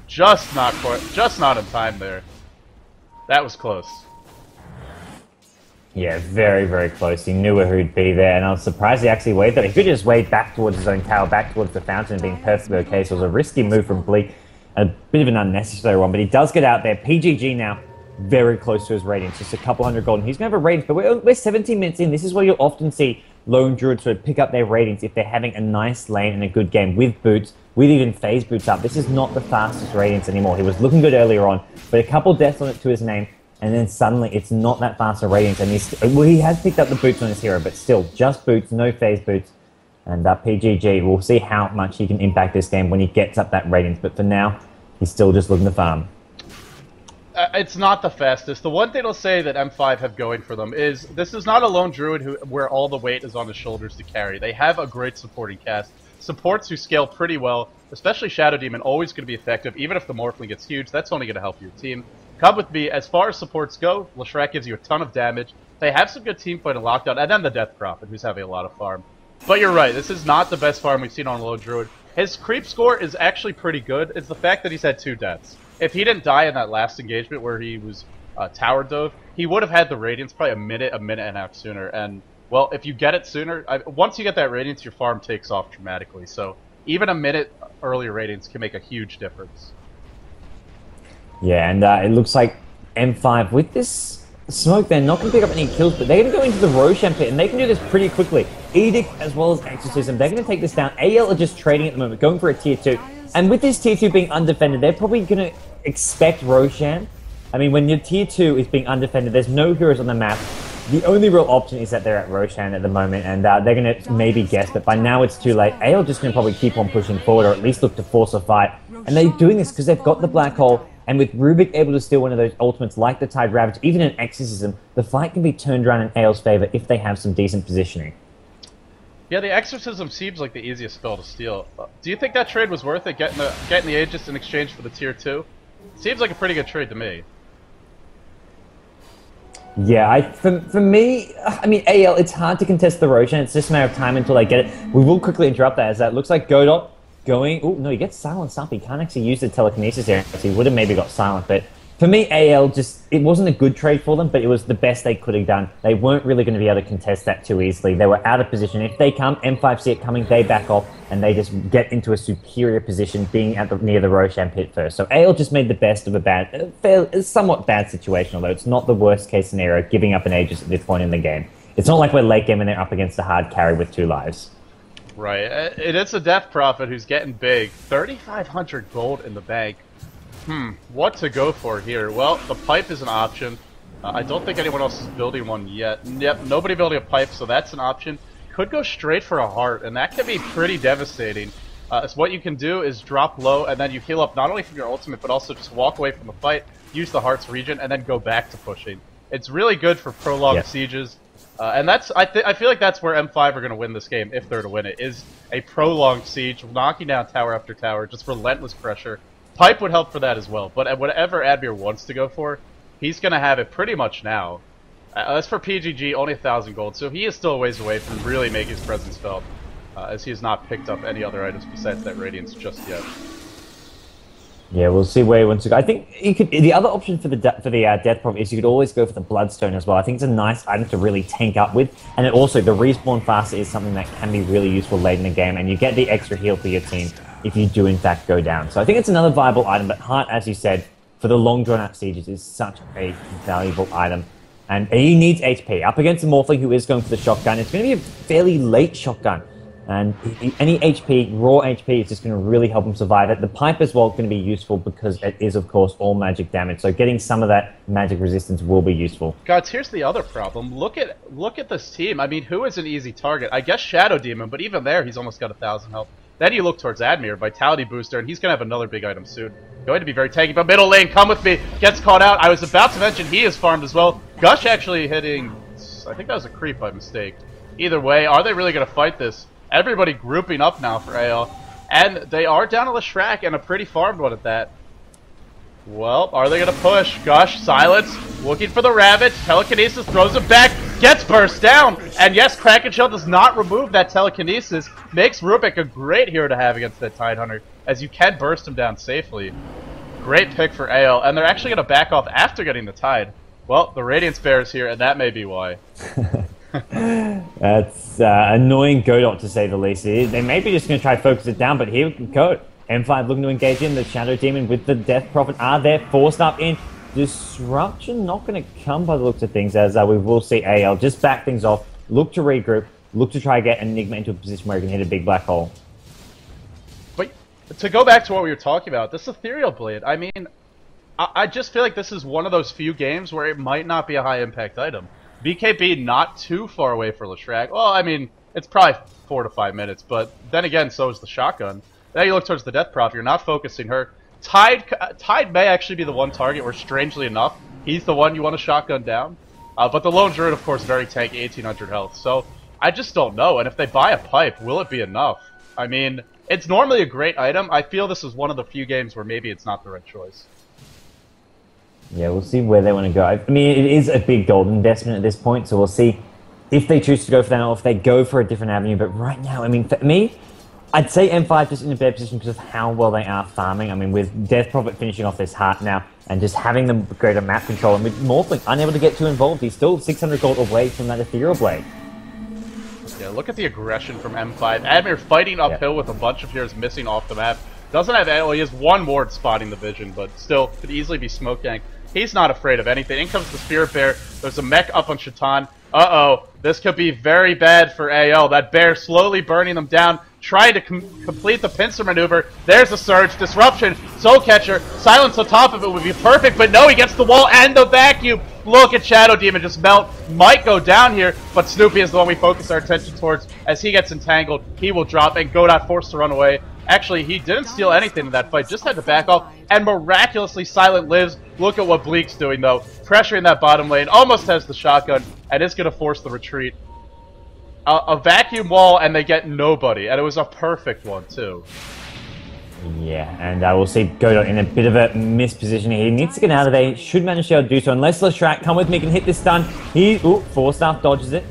Just not in time there. That was close. Yeah, very, very close. He knew who'd be there, and I was surprised he actually waited. He could just wade back towards his own tower, back towards the fountain, and being perfectly okay. So it was a risky move from Bleek, a bit of an unnecessary one, but he does get out there. PGG now very close to his ratings, just a couple hundred gold. And he's going to have a ratings, but we're 17 minutes in. This is where you'll often see Lone Druids sort of pick up their ratings if they're having a nice lane and a good game with boots, with even phase boots up. This is not the fastest ratings anymore. He was looking good earlier on, but a couple deaths on it to his name, and then suddenly it's not that faster ratings. And he has picked up the boots on his hero, but still, just boots, no phase boots. And PGG, we'll see how much he can impact this game when he gets up that ratings. But for now, he's still just looking to farm. It's not the fastest. The one thing I'll say that M5 have going for them is this is not a lone druid where all the weight is on his shoulders to carry. They have a great supporting cast. Supports who scale pretty well, especially Shadow Demon, always going to be effective. Even if the Morphling gets huge, that's only going to help your team. Come With Me, as far as supports go, Leshrac gives you a ton of damage. They have some good team fight and lockdown, and then the Death Prophet, who's having a lot of farm. But you're right, this is not the best farm we've seen on Lone Druid. His creep score is actually pretty good. It's the fact that he's had 2 deaths. If he didn't die in that last engagement where he was tower dove, he would have had the radiance probably a minute and a half sooner. And, well, if you get it sooner, once you get that radiance, your farm takes off dramatically. So even a minute earlier radiance can make a huge difference. Yeah, and it looks like M5 with this smoke, they're not going to pick up any kills, but they're going to go into the Roshan pit, and they can do this pretty quickly. Edict as well as Exorcism, they're going to take this down. AL are just trading at the moment, going for a tier 2. And with this tier 2 being undefended, they're probably going to expect Roshan. I mean, when your tier 2 is being undefended, there's no heroes on the map. The only real option is that they're at Roshan at the moment, and they're going to maybe guess, but by now it's too late. AL just going to probably keep on pushing forward, or at least look to force a fight. And they're doing this because they've got the Black Hole, and with Rubik able to steal one of those ultimates like the Tide Ravage, even an Exorcism, the fight can be turned around in AL's favor if they have some decent positioning. Yeah, the Exorcism seems like the easiest spell to steal. Do you think that trade was worth it, getting the Aegis in exchange for the tier 2? Seems like a pretty good trade to me. Yeah, for me, I mean, AL, it's hard to contest the Roshan. It's just a matter of time until they get it. We will quickly interrupt that, as that looks like Godot going... Oh, no, he gets silenced up. He can't actually use the telekinesis there, so he would have maybe got silent. But for me, AL just... It wasn't a good trade for them, but it was the best they could have done. They weren't really going to be able to contest that too easily. They were out of position. If they come, M5 see it coming, they back off, and they just get into a superior position, being at near the Roshan pit first. So AL just made the best of a somewhat bad situation, although it's not the worst case scenario, giving up an Aegis at this point in the game. It's not like we're late game and they're up against a hard carry with 2 lives. Right. It's a Death Prophet who's getting big. 3,500 gold in the bank. What to go for here? Well, the pipe is an option. I don't think anyone else is building one yet. Yep, nobody building a pipe, so that's an option. Could go straight for a heart, and that can be pretty devastating. So what you can do is drop low, and then you heal up not only from your ultimate, but also just walk away from the fight, use the heart's regen, and then go back to pushing. It's really good for prolonged sieges. And that's I feel like that's where M5 are going to win this game, if they're to win it, is a prolonged siege, knocking down tower after tower, just relentless pressure. Pipe would help for that as well, but whatever Admir wants to go for, he's going to have it pretty much now. As for PGG, only 1,000 gold, so he is still a ways away from really making his presence felt. as he has not picked up any other items besides that Radiance just yet. Yeah, we'll see where he wants to go. I think you could. The other option for the Death Prophet is you could always go for the Bloodstone as well. I think it's a nice item to really tank up with, and it also the respawn faster is something that can be really useful late in the game, and you get the extra heal for your team if you do in fact go down. So I think it's another viable item. But Heart, as you said, for the long drawn out sieges, is such a valuable item, and he needs HP up against a Morphling who is going for the shotgun. It's going to be a fairly late shotgun. And any HP, raw HP, is just going to really help him survive it. The pipe as well is going to be useful because it is, of course, all magic damage. So getting some of that magic resistance will be useful. Godz, here's the other problem. Look at this team. I mean, who is an easy target? I guess Shadow Demon, but even there, he's almost got 1,000 health. Then you look towards Admir, Vitality Booster, and he's going to have another big item soon. Going to be very tanky, but middle lane, come with me, gets caught out. I was about to mention he is farmed as well. Gush actually hitting, I think that was a creep by mistake. Either way, are they really going to fight this? Everybody grouping up now for AL. And they are down a Leshrac and a pretty farmed one at that. Well, are they going to push? Gush, silence, looking for the rabbit. Telekinesis throws it back, gets burst down. And yes, Kraken Shell does not remove that telekinesis. Makes Rubik a great hero to have against that Tidehunter, as you can burst him down safely. Great pick for AL. And they're actually going to back off after getting the Tide. Well, the Radiance Bear is here, and that may be why. That's annoying Godot, to say the least. They may be just going to try to focus it down, but here we go. M5 looking to engage in. The Shadow Demon with the Death Prophet are there, forced up in. Disruption not going to come by the looks of things, as we will see AL just back things off, look to regroup, look to try to get Enigma into a position where he can hit a big black hole. But to go back to what we were talking about, this Ethereal Blade, I mean, I just feel like this is one of those few games where it might not be a high impact item. BKB not too far away for Leshrac. Well, I mean, it's probably 4 to 5 minutes, but then again, so is the shotgun. Now you look towards the Death Prophet, you're not focusing her. Tide may actually be the one target where, strangely enough, he's the one you want to shotgun down. But the Lone Druid, of course, very tanky, 1800 health. So, I just don't know, and if they buy a pipe, will it be enough? I mean, it's normally a great item. I feel this is one of the few games where maybe it's not the right choice. Yeah, we'll see where they want to go. I mean, it is a big gold investment at this point, so we'll see if they choose to go for that or if they go for a different avenue. But right now, I mean, for me, I'd say M5 just in a better position because of how well they are farming. I mean, with Death Prophet finishing off this Heart now and just having the greater map control, and with Morphling unable to get too involved, he's still 600 gold away from that Ethereal Blade. Yeah, look at the aggression from M5. Admir fighting uphill with a bunch of heroes missing off the map. Doesn't have, well, he has one ward spotting the vision, but still could easily be smoke ganked. He's not afraid of anything. In comes the Spirit Bear. There's a mech up on Shaitan. Uh-oh. This could be very bad for AL. That bear slowly burning them down, trying to complete the pincer maneuver. There's a surge. Disruption. Soul Catcher. Silence on top of it would be perfect, but no, he gets the wall and the vacuum. Look at Shadow Demon just melt. Might go down here, but Snoopy is the one we focus our attention towards. As he gets entangled, he will drop, and Godot forced to run away. Actually, he didn't steal anything in that fight, just had to back off, and miraculously Silent lives. Look at what Bleek's doing, though. Pressuring that bottom lane, almost has the shotgun, and it's going to force the retreat. A vacuum wall, and they get nobody, and it was a perfect one, too. Yeah, and I will see Godot in a bit of a misposition here. He needs to get out of there. He should manage to do so, unless Leshrac, come with me, can hit this stun. He, Forstaff dodges it.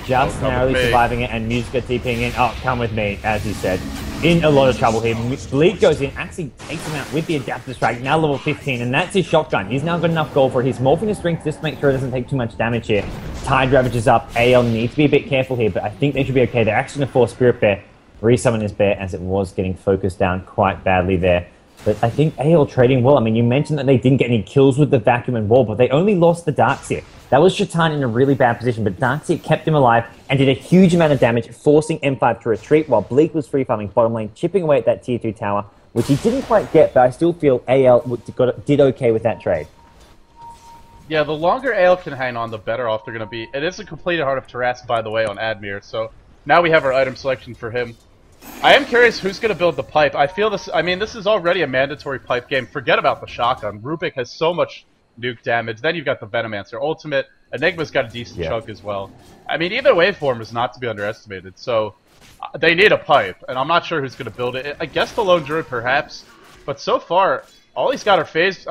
Just narrowly surviving it, and Musica TPing in. Oh, come with me, as he said. In a lot of trouble here. Bleek goes in, actually takes him out with the adaptive strike, now level 15, and that's his shotgun. He's now got enough gold for it. He's morphing his strength just to make sure it doesn't take too much damage here. Tide ravages up. AL needs to be a bit careful here, but I think they should be okay. They're actually going to force Spirit Bear, resummon his bear, as it was getting focused down quite badly there. But I think AL trading well. I mean, you mentioned that they didn't get any kills with the vacuum and wall, but they only lost the Darkseer. That was Shaitan in a really bad position, but Darkseer kept him alive and did a huge amount of damage, forcing M5 to retreat while Bleek was free farming bottom lane, chipping away at that tier 2 tower, which he didn't quite get, but I still feel AL did okay with that trade. Yeah, the longer AL can hang on, the better off they're going to be. It is a completed Heart of Tarrasque, by the way, on Admir, so now we have our item selection for him. I am curious who's going to build the pipe. I feel this, I mean, this is already a mandatory pipe game. Forget about the shotgun. Rubik has so much nuke damage. Then you've got the Venomancer Ultimate. Enigma's got a decent chunk as well. I mean, either waveform is not to be underestimated, so they need a pipe, and I'm not sure who's going to build it. I guess the Lone Druid, perhaps, but so far, all he's got are phase...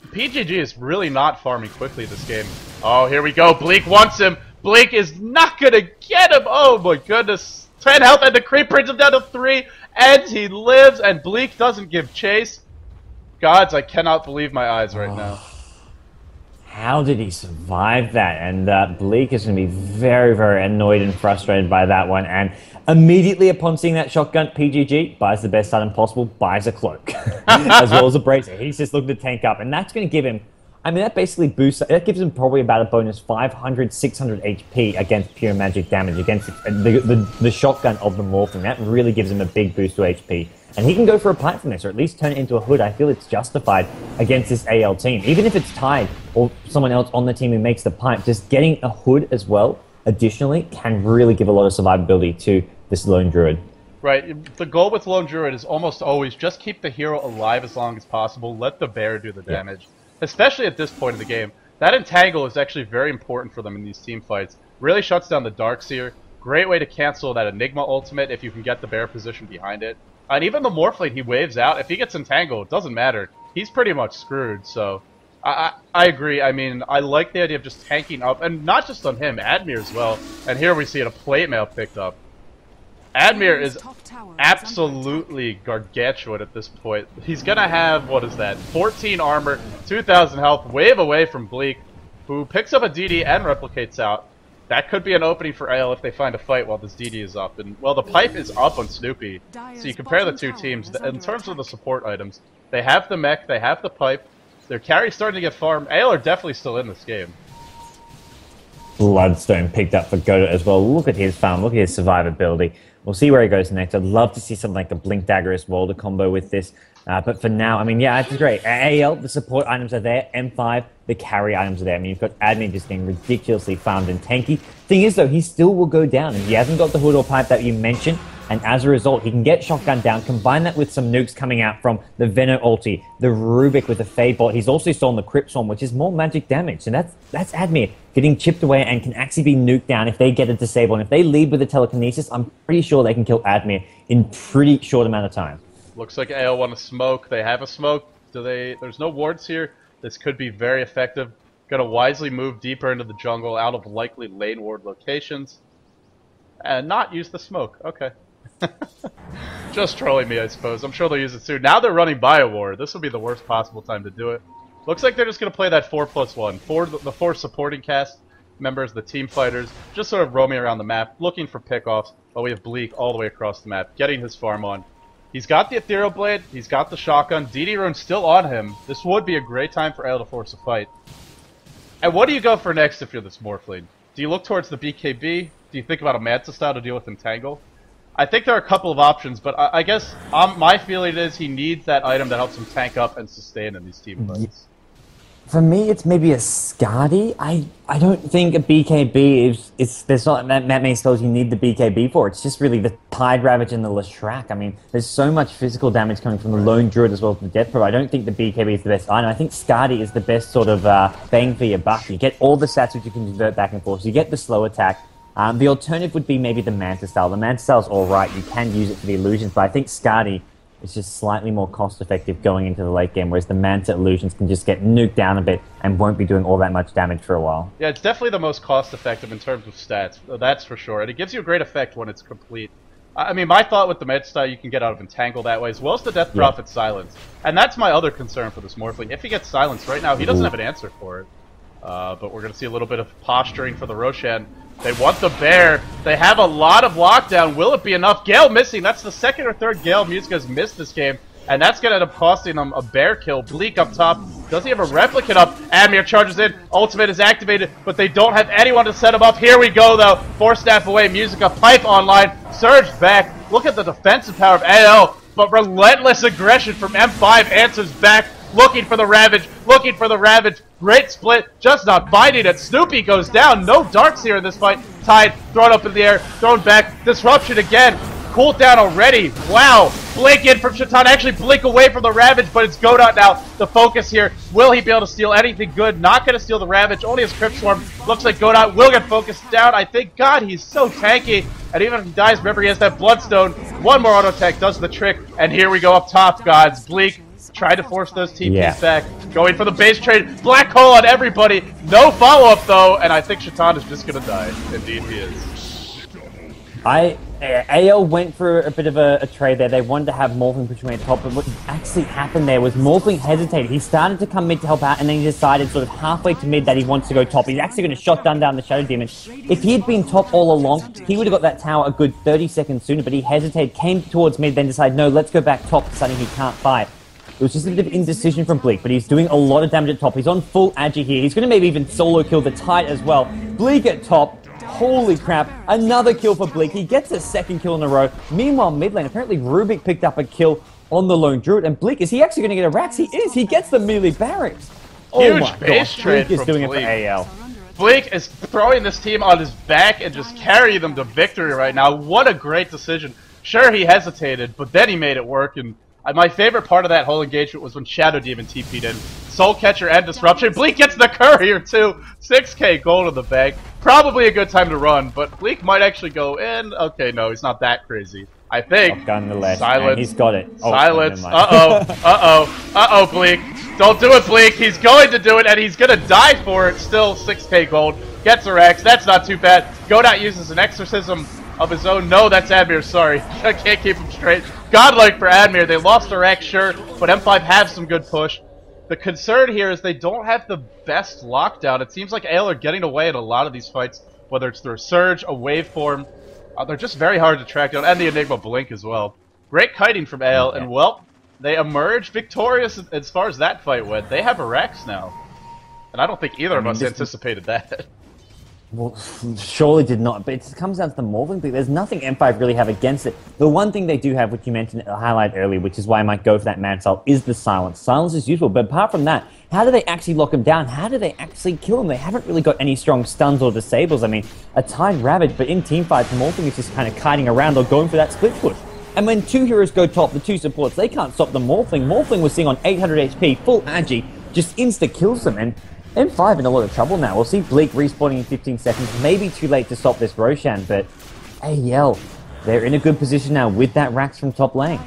PGG is really not farming quickly this game. Oh, here we go. Bleek wants him. Bleek is not going to get him. Oh, my goodness. 10 health, and the creep brings him down to 3, and he lives, and Bleek doesn't give chase. Gods, I cannot believe my eyes right now. How did he survive that? And Bleek is going to be very, very annoyed and frustrated by that one. And immediately upon seeing that shotgun, PGG buys the best item possible, buys a cloak, as well as a bracer. He's just looking to tank up, and that's going to give him, I mean, that basically boosts, that gives him probably about a bonus 500, 600 HP against pure magic damage, against the shotgun of the Morphling. That really gives him a big boost to HP. And he can go for a pipe from this, or at least turn it into a hood. I feel it's justified against this AL team. Even if it's tied, or someone else on the team who makes the pipe, just getting a hood as well, additionally, can really give a lot of survivability to this Lone Druid. Right. The goal with Lone Druid is almost always just keep the hero alive as long as possible, let the bear do the damage. Especially at this point in the game. That entangle is actually very important for them in these team fights. Really shuts down the Darkseer. Great way to cancel that Enigma ultimate if you can get the bear position behind it. And even the Morphling he waves out, if he gets entangled, it doesn't matter. He's pretty much screwed, so I agree. I mean, I like the idea of just tanking up, and not just on him, Admir as well. And here we see it, a plate mail picked up. Admir is absolutely gargantuan at this point. He's gonna have, what is that, 14 armor, 2,000 health, wave away from Bleek, who picks up a DD and replicates out. That could be an opening for AL if they find a fight while this DD is up. And, well, the pipe is up on Snoopy. So you compare the two teams. In terms of the support items, they have the mech, they have the pipe. Their carry's starting to get farmed. AL are definitely still in this game. Bloodstone picked up for Godot as well. Look at his farm, look at his survivability. We'll see where he goes next. I'd love to see something like the Blink Dagger as well to combo with this. But for now, I mean, yeah, it's great. AL, the support items are there. M5, the carry items are there. I mean, you've got Admin just being ridiculously farmed and tanky. Thing is, though, he still will go down. And he hasn't got the hood or pipe that you mentioned. And as a result, he can get shotgun down. Combine that with some nukes coming out from the Veno ulti, the Rubik with the Fade Bot. He's also stolen the Crypt Swarm, which is more magic damage. And that's Admir getting chipped away and can actually be nuked down if they get a disable. And if they lead with the telekinesis, I'm pretty sure they can kill Admir in pretty short amount of time. Looks like AL want to smoke. They have a smoke. There's no wards here. This could be very effective. Gotta wisely move deeper into the jungle, out of likely lane ward locations. And not use the smoke. Okay. Just trolling me, I suppose. I'm sure they'll use it soon. Now they're running Biowar. This will be the worst possible time to do it. Looks like they're just going to play that 4+1. The 4 supporting cast members, the team fighters, just sort of roaming around the map, looking for pickoffs, while we have Bleek all the way across the map, getting his farm on. He's got the Ethereal Blade, he's got the shotgun, DD Rune's still on him. This would be a great time for AL to force a fight. And what do you go for next if you're this Morphling? Do you look towards the BKB? Do you think about a Manta style to deal with Entangle? I think there are a couple of options, but I guess my feeling is he needs that item that helps him tank up and sustain in these team fights. For me, it's maybe a Skadi. I don't think a BKB there's not that many spells you need the BKB for. It's just really the Tide Ravage and the Leshrac. I mean, there's so much physical damage coming from the Lone Druid as well as the Death Probe. I don't think the BKB is the best item. I think Skadi is the best sort of bang for your buck. You get all the stats which you can convert back and forth. So you get the slow attack. The alternative would be maybe the Manta style. The Manta style is alright. You can use it for the illusions, but I think Skadi is just slightly more cost-effective going into the late game, whereas the Manta illusions can just get nuked down a bit and won't be doing all that much damage for a while. Yeah, it's definitely the most cost-effective in terms of stats, that's for sure, and it gives you a great effect when it's complete. I mean, my thought with the Manta style, you can get out of Entangle that way, as well as the Death Prophet Silence. And that's my other concern for this Morphling. If he gets Silence right now, he doesn't have an answer for it. But we're going to see a little bit of posturing for the Roshan. They want the bear. They have a lot of lockdown. Will it be enough? Gale missing. That's the second or third Gale Musica's missed this game. And that's going to end up costing them a bear kill. Bleek up top. Does he have a replicant up? Admir charges in. Ultimate is activated, but they don't have anyone to set him up. Here we go, though. 4 staff away. Musica pipe online. Surge back. Look at the defensive power of AL. But relentless aggression from M5 answers back. Looking for the Ravage, looking for the Ravage. Great split, just not biting it. Snoopy goes down. No darks here in this fight. Tide, thrown up in the air, thrown back. Disruption again. Cooled down already. Wow. Blink in from Shaitan. Actually blink away from the Ravage, but it's Godot now. The focus here. Will he be able to steal anything good? Not going to steal the Ravage. Only his Crypt Swarm. Looks like Godot will get focused down. I think, God, he's so tanky. And even if he dies, remember he has that Bloodstone. One more auto attack does the trick. And here we go up top, gods. Bleek. Try to force those TPs back. Going for the base trade. Black hole on everybody. No follow-up, though. And I think Shaitan is just going to die. Indeed, he is. Yeah, AL went for a bit of a trade there. They wanted to have Morphling push away top, but what actually happened there was Morphling hesitated. He started to come mid to help out, and then he decided sort of halfway to mid that he wants to go top. He's actually going to shotgun down the Shadow Demon. If he had been top all along, he would have got that tower a good 30 seconds sooner, but he hesitated, came towards mid, then decided, no, let's go back top, deciding he can't fight. It was just a bit of indecision from Bleek, but he's doing a lot of damage at top. He's on full agi here. He's going to maybe even solo kill the Tide as well. Bleek at top. Holy crap, another kill for Bleek. He gets a second kill in a row. Meanwhile, mid lane, apparently Rubik picked up a kill on the lone Druid. And Bleek, is he actually going to get a Rax? He is. He gets the melee barracks. Huge base trade Bleek is doing Bleek. it for AL. Bleek is throwing this team on his back and just carrying them to victory right now. What a great decision. Sure, he hesitated, but then he made it work. And my favorite part of that whole engagement was when Shadow Demon TP'd in. Soul Catcher and Disruption. Bleek gets the courier too. 6k gold in the bag. Probably a good time to run, but Bleek might actually go in. Okay, no, he's not that crazy. I think. Gun the left. Silence. He's got it. Oh, silence. Uh-oh, Bleek. Don't do it, Bleek. He's going to do it, and he's going to die for it. Still 6k gold. Gets a Rex. That's not too bad. Godot uses an exorcism of his own. No, that's Admir. Sorry. I can't keep him straight. Godlike for Admir. They lost a Rex, sure, but M5 has some good push. The concern here is they don't have the best lockdown. It seems like AL are getting away at a lot of these fights, whether it's through a Surge, a waveform. They're just very hard to track down, and the Enigma Blink as well. Great kiting from AL, and well, they emerge victorious as far as that fight went. They have a Rex now. And I don't think either of us anticipated that. Well, surely did not, but it comes down to the Morphling thing. There's nothing M5 really have against it. The one thing they do have, which you mentioned, highlight earlier, which is why I might go for that man style, is the silence. Silence is useful, but apart from that, how do they actually lock him down? How do they actually kill him? They haven't really got any strong stuns or disables. I mean, a Tide Ravage, but in teamfights, Morphling is just kind of kiting around or going for that split push. And when two heroes go top, the two supports, they can't stop the Morphling. Morphling was sitting on 800 HP, full agi, just insta-kills them, and M5 in a lot of trouble now. We'll see Bleek respawning in 15 seconds. Maybe too late to stop this Roshan, but AL, they're in a good position now with that Rax from top lane.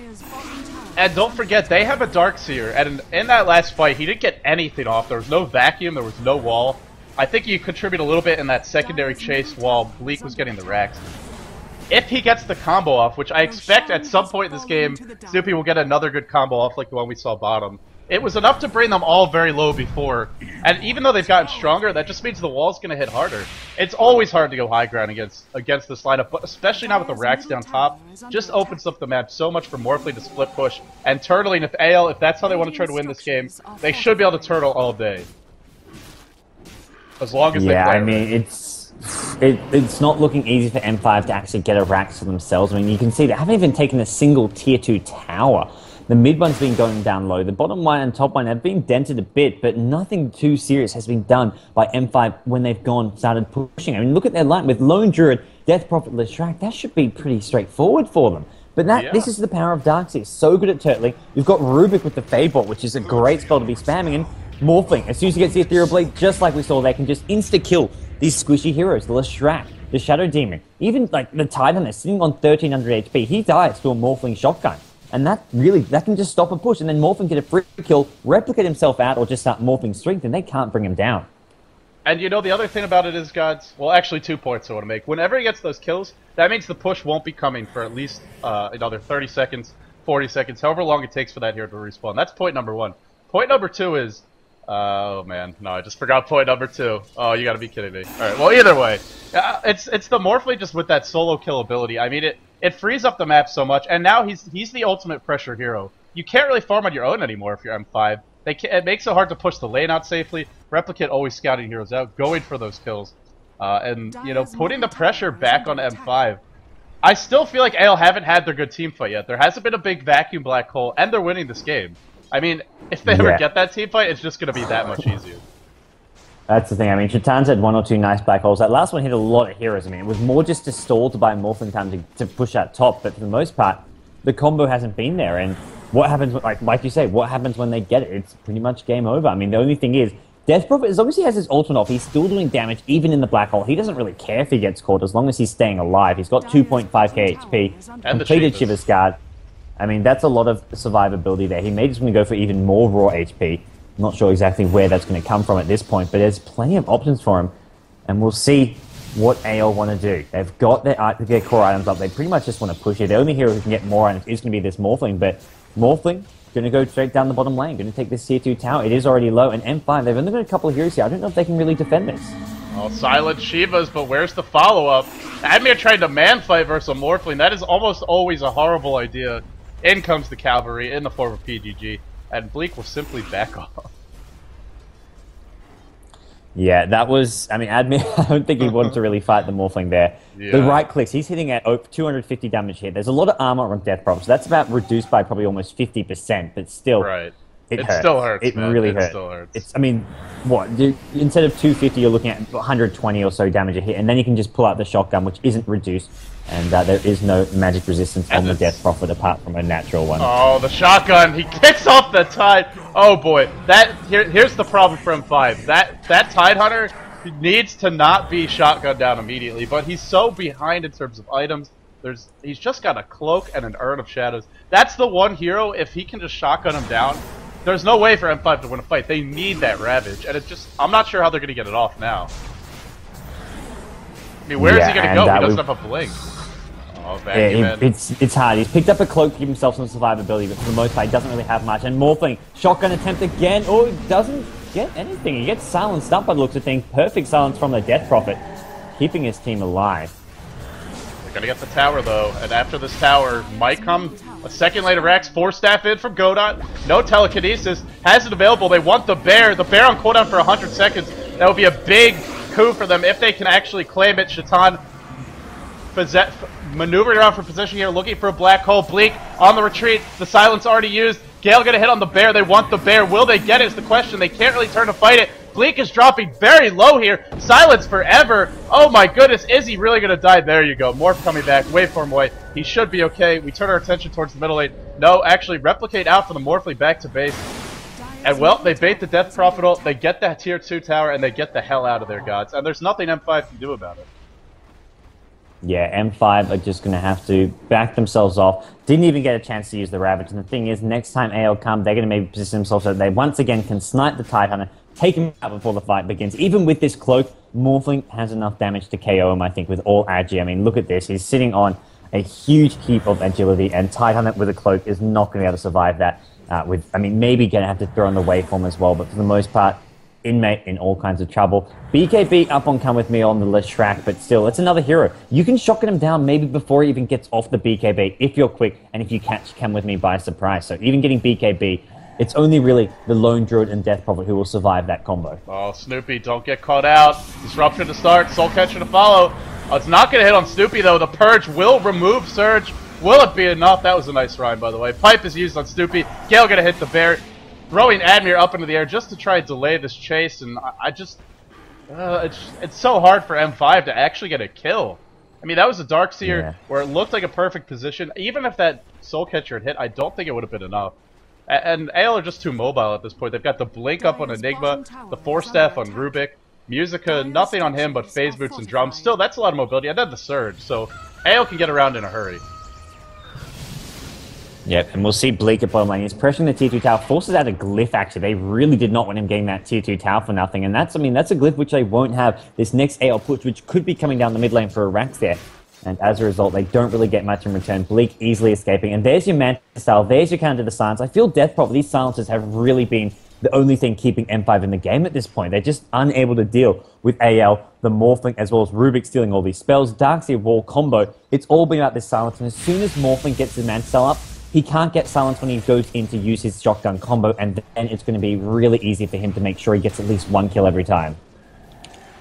And don't forget, they have a Darkseer, and in that last fight, he didn't get anything off. There was no vacuum, there was no wall. I think he contributed a little bit in that secondary chase while Bleek was getting the Rax. If he gets the combo off, which I expect at some point in this game, Snoopy will get another good combo off like the one we saw bottom. It was enough to bring them all very low before, and even though they've gotten stronger, that just means the wall's going to hit harder. It's always hard to go high ground against this lineup, but especially now with the Rax down top, just opens up the map so much for Morphling to split push, and turtling, if AL, if that's how they want to try to win this game, they should be able to turtle all day. As long as they play. Yeah, I mean, it's not looking easy for M5 to actually get a Rax for themselves. I mean, you can see they haven't even taken a single tier 2 tower. The mid one's been going down low. The bottom one and top one have been dented a bit, but nothing too serious has been done by M5 when they've started pushing. I mean, look at their line with Lone Druid, Death Prophet, Leshrac. That should be pretty straightforward for them. But this is the power of Darkseer. So good at turtling. You've got Rubik with the Fadebolt, which is a great spell to be spamming, and Morphling. As soon as he gets the Ethereal Blade, just like we saw, they can just insta-kill these squishy heroes. The Leshrac, the Shadow Demon, even like the Titan, they're sitting on 1300 HP. He dies to a Morphling shotgun. And that can just stop a push, and then Morphling get a free kill, replicate himself out, or just start morphing strength, and they can't bring him down. And you know, the other thing about it is, Gods, well, actually 2 points I want to make. Whenever he gets those kills, that means the push won't be coming for at least another 30 seconds, 40 seconds, however long it takes for that hero to respawn. That's point number 1. Point number 2 is, oh man, no, I just forgot point number 2. Oh, you gotta be kidding me. Alright, well, either way, it's the Morphling just with that solo kill ability. I mean, it frees up the map so much, and now he's the ultimate pressure hero. You can't really farm on your own anymore if you're M5. It makes it hard to push the lane out safely. Replicate always scouting heroes out, going for those kills, and you know, putting the pressure back on M5. I still feel like AL haven't had their good team fight yet. There hasn't been a big vacuum black hole, and they're winning this game. I mean, if they ever get that team fight, it's just going to be that much easier. That's the thing. I mean, Shatan's had 1 or 2 nice black holes. That last one hit a lot of heroes. I mean, it was more just to stall to buy Morphling time to push out top, but for the most part, the combo hasn't been there. And what happens, like you say, what happens when they get it? It's pretty much game over. I mean, the only thing is, Death Prophet, as long as he has his ultimate off, he's still doing damage even in the black hole. He doesn't really care if he gets caught as long as he's staying alive. He's got 2.5k HP, completed Shiver's Guard. I mean, that's a lot of survivability there. He may just want to go for even more raw HP. Not sure exactly where that's going to come from at this point, but there's plenty of options for him. And we'll see what AL want to do. They've got their core items up. They pretty much just want to push it. The only hero who can get more items is going to be this Morphling, but Morphling going to go straight down the bottom lane, going to take this tier 2 tower. It is already low, and M5, they've only got a couple of heroes here. I don't know if they can really defend this. Oh, silent Shivas, but where's the follow-up? Admir tried to man-fight versus a Morphling. That is almost always a horrible idea. In comes the cavalry in the form of PGG, and Bleek will simply back off. Yeah, that was... I mean, Admir, I don't think he wanted to really fight the Morphling there. Yeah. The right clicks, he's hitting at 250 damage here. There's a lot of armor on Death Prop, so that's about reduced by probably almost 50%, but still... Right. It still hurts, It man. really it hurts. Still hurts. It's, I mean, what? Instead of 250, you're looking at 120 or so damage a hit, and then you can just pull out the shotgun, which isn't reduced, and there is no magic resistance on the Death Prophet apart from a natural one. Oh, the shotgun! He kicks off the Tide! Oh boy, here's the problem for M5. That Tide Hunter needs to not be shotgunned down immediately, but he's so behind in terms of items. He's just got a cloak and an Urn of Shadows. That's the one hero, if he can just shotgun him down, there's no way for M5 to win a fight. They need that Ravage, and I'm not sure how they're going to get it off now. I mean, where is he going to go? He doesn't have a blink. Oh, it's hard. He's picked up a cloak to give himself some survivability, but for the most part, he doesn't really have much. And Morphling, shotgun attempt again. Oh, he doesn't get anything. He gets silenced up by the looks of things. Perfect silence from the Death Prophet, keeping his team alive. Gonna get the tower though, and after this tower might come a second later Rex, 4-staff in from Godot, no telekinesis, has it available, they want the bear on cooldown for 100 seconds, that would be a big coup for them if they can actually claim it. Shaitan maneuvering around for position here, looking for a black hole, Bleek on the retreat, the silence already used, Gale gonna hit on the bear, they want the bear, will they get it is the question, they can't really turn to fight it. Bleek is dropping very low here. Silence forever. Oh my goodness, is he really going to die? There you go. Morph coming back. Waveform away. He should be okay. We turn our attention towards the middle lane. No, actually, replicate out for the Morphling back to base. And well, they bait the Death Prophet. They get that tier 2 tower, and they get the hell out of their gods. And there's nothing M5 can do about it. Yeah, M5 are just going to have to back themselves off. Didn't even get a chance to use the Ravage. And the thing is, next time AL come, they're going to maybe position themselves so that they once again can snipe the Tide Hunter, take him out before the fight begins. Even with this cloak, Morphling has enough damage to KO him, I think, with all agi. I mean, look at this. He's sitting on a huge heap of agility, and Tide Hunter with a cloak is not going to be able to survive that. Maybe going to have to throw on the waveform as well, but for the most part, Inmate in all kinds of trouble. BKB up on Come With Me on the Leshrac, but still, it's another hero. You can shotgun him down maybe before he even gets off the BKB if you're quick and if you catch Come With Me by surprise. So even getting BKB, it's only really the Lone Druid and Death Prophet who will survive that combo. Oh, Snoopy, don't get caught out. Disruption to start, Soul Catcher to follow. Oh, it's not going to hit on Snoopy, though. The Purge will remove Surge. Will it be enough? That was a nice rhyme, by the way. Pipe is used on Snoopy. Gale going to hit the bear. Throwing Admir up into the air just to try and delay this chase, and it's so hard for M5 to actually get a kill. I mean, that was a Darkseer where it looked like a perfect position. Even if that Soul Catcher had hit, I don't think it would have been enough. And AL are just too mobile at this point. They've got the Blink up on Enigma, the 4-staff on Rubik, Musica, nothing on him but Phase Boots and Drums. Still, that's a lot of mobility, and then the Surge, so AL can get around in a hurry. Yep, and we'll see Bleek at bottom lane. He's pressuring the tier 2 tower, forces out a glyph actually. They really did not want him getting that tier 2 tower for nothing, and that's a glyph which they won't have this next AL push, which could be coming down the mid lane for a Rax there. And as a result, they don't really get much in return. Bleek easily escaping, and there's your Manta style, there's your counter to the silence. I feel Death Prop, these silences have really been the only thing keeping M5 in the game at this point. They're just unable to deal with AL, the Morphling, as well as Rubik stealing all these spells, Darkseer wall combo. It's all been about this silence, and as soon as Morphling gets his Manta style up, he can't get silence when he goes in to use his shotgun combo, and then it's going to be really easy for him to make sure he gets at least one kill every time.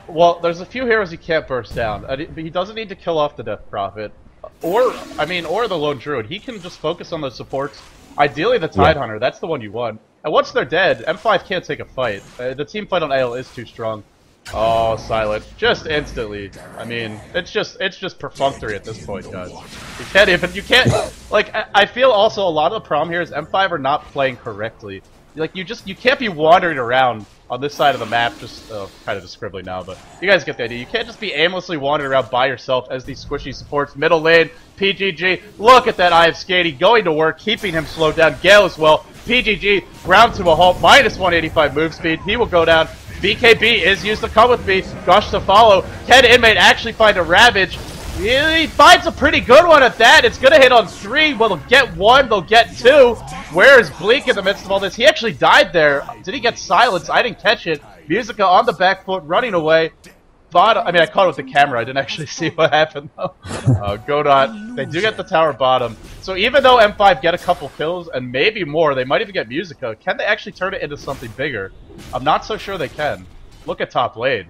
Well, there's a few heroes he can't burst down. He doesn't need to kill off the Death Prophet, or the Lone Druid. He can just focus on the supports. Ideally, the Tide Hunter. That's the one you want. And once they're dead, M5 can't take a fight. The team fight on AL is too strong. Oh, Silent. Just instantly. I mean, it's just perfunctory at this point, guys. You can't, like, I feel also a lot of the problem here is M5 are not playing correctly. Like, you can't be wandering around on this side of the map, just, kind of just scribbling now, but you guys get the idea. You can't just be aimlessly wandering around by yourself as these squishy supports. Middle lane, PGG, look at that Eye of Skady going to work, keeping him slowed down. Gale as well. PGG, ground to a halt, minus 185 move speed. He will go down. BKB is used to come with me. Gush to follow. Can Inmate actually find a Ravage? He finds a pretty good one at that. It's going to hit on 3. Well, they'll get 1. They'll get 2. Where is Bleek in the midst of all this? He actually died there. Did he get silenced? I didn't catch it. Musica on the back foot, running away. I mean, I caught it with the camera. I didn't actually see what happened, though. Godot, they do get the tower bottom. So even though M5 get a couple kills, and maybe more, they might even get Musica, can they actually turn it into something bigger? I'm not so sure they can. Look at top lane.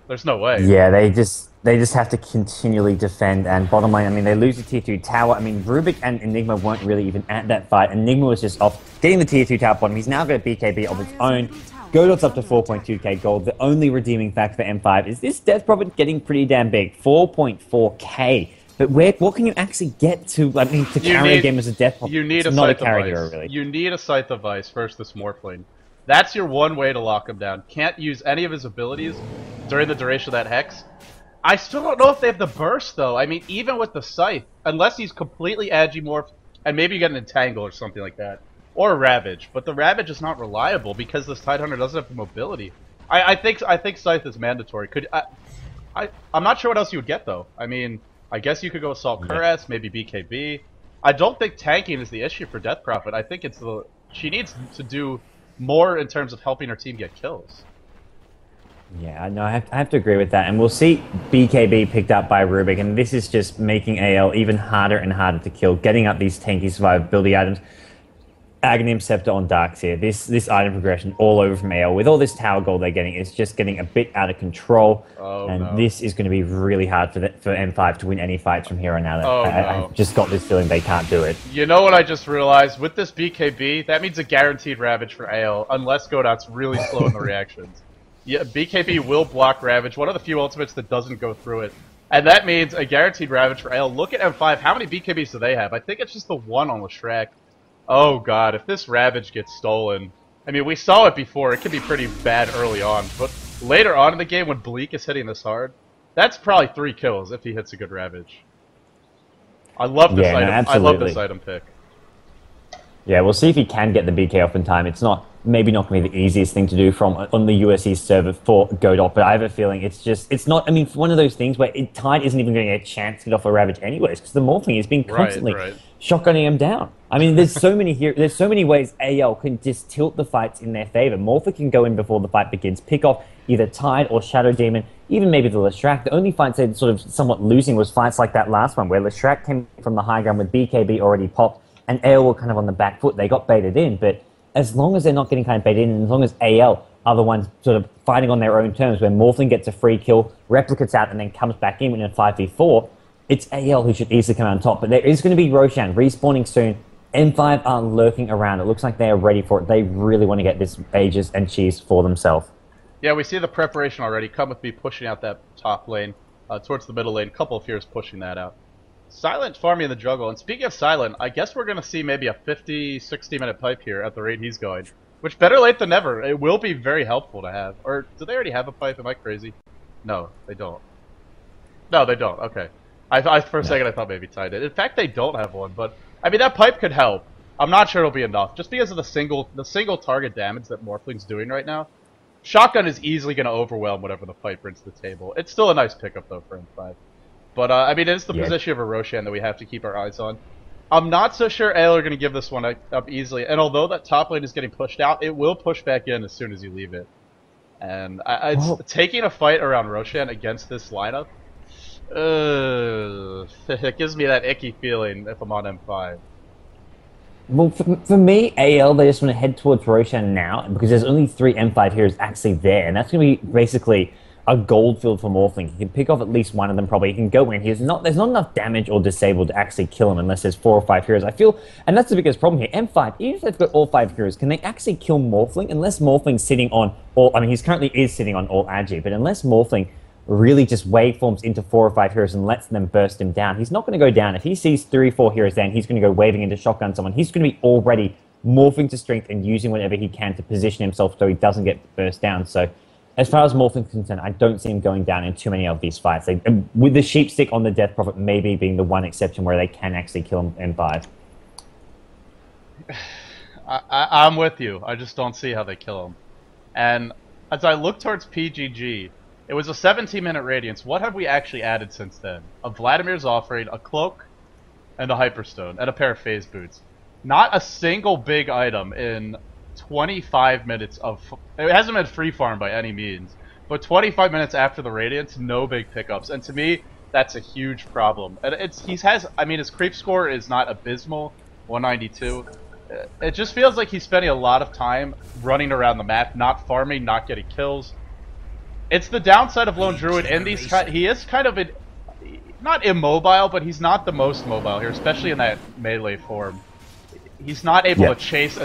There's no way. Yeah, they just have to continually defend, and bottom lane, I mean, they lose the tier 2 tower. I mean, Rubik and Enigma weren't really even at that fight. Enigma was just off getting the tier 2 tower bottom. He's now got a BKB of his own. Godot's up to 4.2k gold. The only redeeming factor for M5 is this death profit getting pretty damn big, 4.4k. But what can you actually get to? I mean, to carry a game as a death profit? You need it's not a carry hero, really. You need a Scythe of Ice versus this Morphling. That's your one way to lock him down. Can't use any of his abilities during the duration of that Hex. I still don't know if they have the burst, though. I mean, even with the Scythe, unless he's completely Agimorphed, and maybe you get an Entangle or something like that. Or a Ravage, but the Ravage is not reliable because this Tidehunter doesn't have the mobility. I think Scythe is mandatory. I'm not sure what else you would get though. I mean, I guess you could go Assault Cuirass, maybe BKB. I don't think tanking is the issue for Death Prophet. I think it's she needs to do more in terms of helping her team get kills. Yeah, no, I have to agree with that. And we'll see BKB picked up by Rubik, and this is just making AL even harder and harder to kill, getting up these tanky survivability items. Aghanim Scepter on Darkseer. This item progression all over from AL with all this tower gold they're getting, it's just getting a bit out of control. This is going to be really hard for M5 to win any fights from here on out. I've just got this feeling they can't do it. You know what I just realized? With this BKB, that means a guaranteed Ravage for AL, unless Godot's really slow in the reactions. Yeah, BKB will block Ravage, one of the few ultimates that doesn't go through it. And that means a guaranteed Ravage for AL. Look at M5, how many BKBs do they have? I think it's just the one on Leshrac. Oh god, if this Ravage gets stolen... I mean, we saw it before, it can be pretty bad early on, but later on in the game when Bleek is hitting this hard, that's probably 3 kills if he hits a good Ravage. I love this item. I love this item pick. Yeah, we'll see if he can get the BK off in time. It's maybe not going to be the easiest thing to do on the USC server for Godot, but I have a feeling it's not, I mean, for one of those things where Tide isn't even going to get a chance to get off a Ravage anyways, because the Morphling has been constantly shotgunning him down. I mean, there's so many ways AL can just tilt the fights in their favor. Morpher can go in before the fight begins, pick off either Tide or Shadow Demon, even maybe the Leshrac. The only fights they're sort of somewhat losing was fights like that last one, where Leshrac came from the high ground with BKB already popped, and AL were kind of on the back foot. They got baited in, but as long as they're not getting kind of baited in, and as long as AL are the ones sort of fighting on their own terms, where Morphling gets a free kill, replicates out, and then comes back in a 5v4, it's AL who should easily come out on top. But there is going to be Roshan respawning soon. M5 are lurking around. It looks like they are ready for it. They really want to get this Aegis and Cheese for themselves. Yeah, we see the preparation already. Come with me pushing out that top lane towards the middle lane. A couple of heroes pushing that out. Silent farming in the jungle. And speaking of Silent, I guess we're going to see maybe a 50, 60-minute pipe here at the rate he's going. Which, better late than never. It will be very helpful to have. Or, do they already have a pipe? Am I crazy? No, they don't. No, they don't. Okay. For a second I thought maybe Tide did. In fact, they don't have one, but... I mean, that pipe could help. I'm not sure it'll be enough. Just because of the single target damage that Morphling's doing right now. Shotgun is easily going to overwhelm whatever the pipe brings to the table. It's still a nice pickup, though, for M5. But, I mean, it's the position of a Roshan that we have to keep our eyes on. I'm not so sure AL are going to give this one up easily. And although that top lane is getting pushed out, it will push back in as soon as you leave it. And taking a fight around Roshan against this lineup, it gives me that icky feeling if I'm on M5. Well, for me, AL, they just want to head towards Roshan now, because there's only 3 M5 heroes actually there, and that's going to be basically a gold field for Morphling. He can pick off at least one of them, probably. He can go in. There's not enough damage or disable to actually kill him unless there's 4 or 5 heroes. I feel, and that's the biggest problem here. M5, even if they've got all 5 heroes, can they actually kill Morphling? Unless Morphling's sitting on all, I mean, he's currently is sitting on all Agi, but unless Morphling really just waveforms into 4 or 5 heroes and lets them burst him down, he's not going to go down. If he sees 3 or 4 heroes down, he's going to go waving into shotgun someone. He's going to be already morphing to strength and using whatever he can to position himself so he doesn't get burst down. So as far as Morphling is concerned, I don't see him going down in too many of these fights. With the sheep stick on the Death Prophet maybe being the one exception where they can actually kill him M5. I'm with you. I just don't see how they kill him. And as I look towards PGG, it was a 17-minute radiance. What have we actually added since then? A Vladimir's offering, a cloak, and a hyperstone, and a pair of phase boots. Not a single big item in 25 minutes of... It hasn't been free farm by any means, but 25 minutes after the radiance, no big pickups. And to me, that's a huge problem. And his creep score is not abysmal, 192. It just feels like he's spending a lot of time running around the map, not farming, not getting kills. It's the downside of Lone Druid in these he is kind of not immobile, but he's not the most mobile here, especially in that melee form. He's not able to chase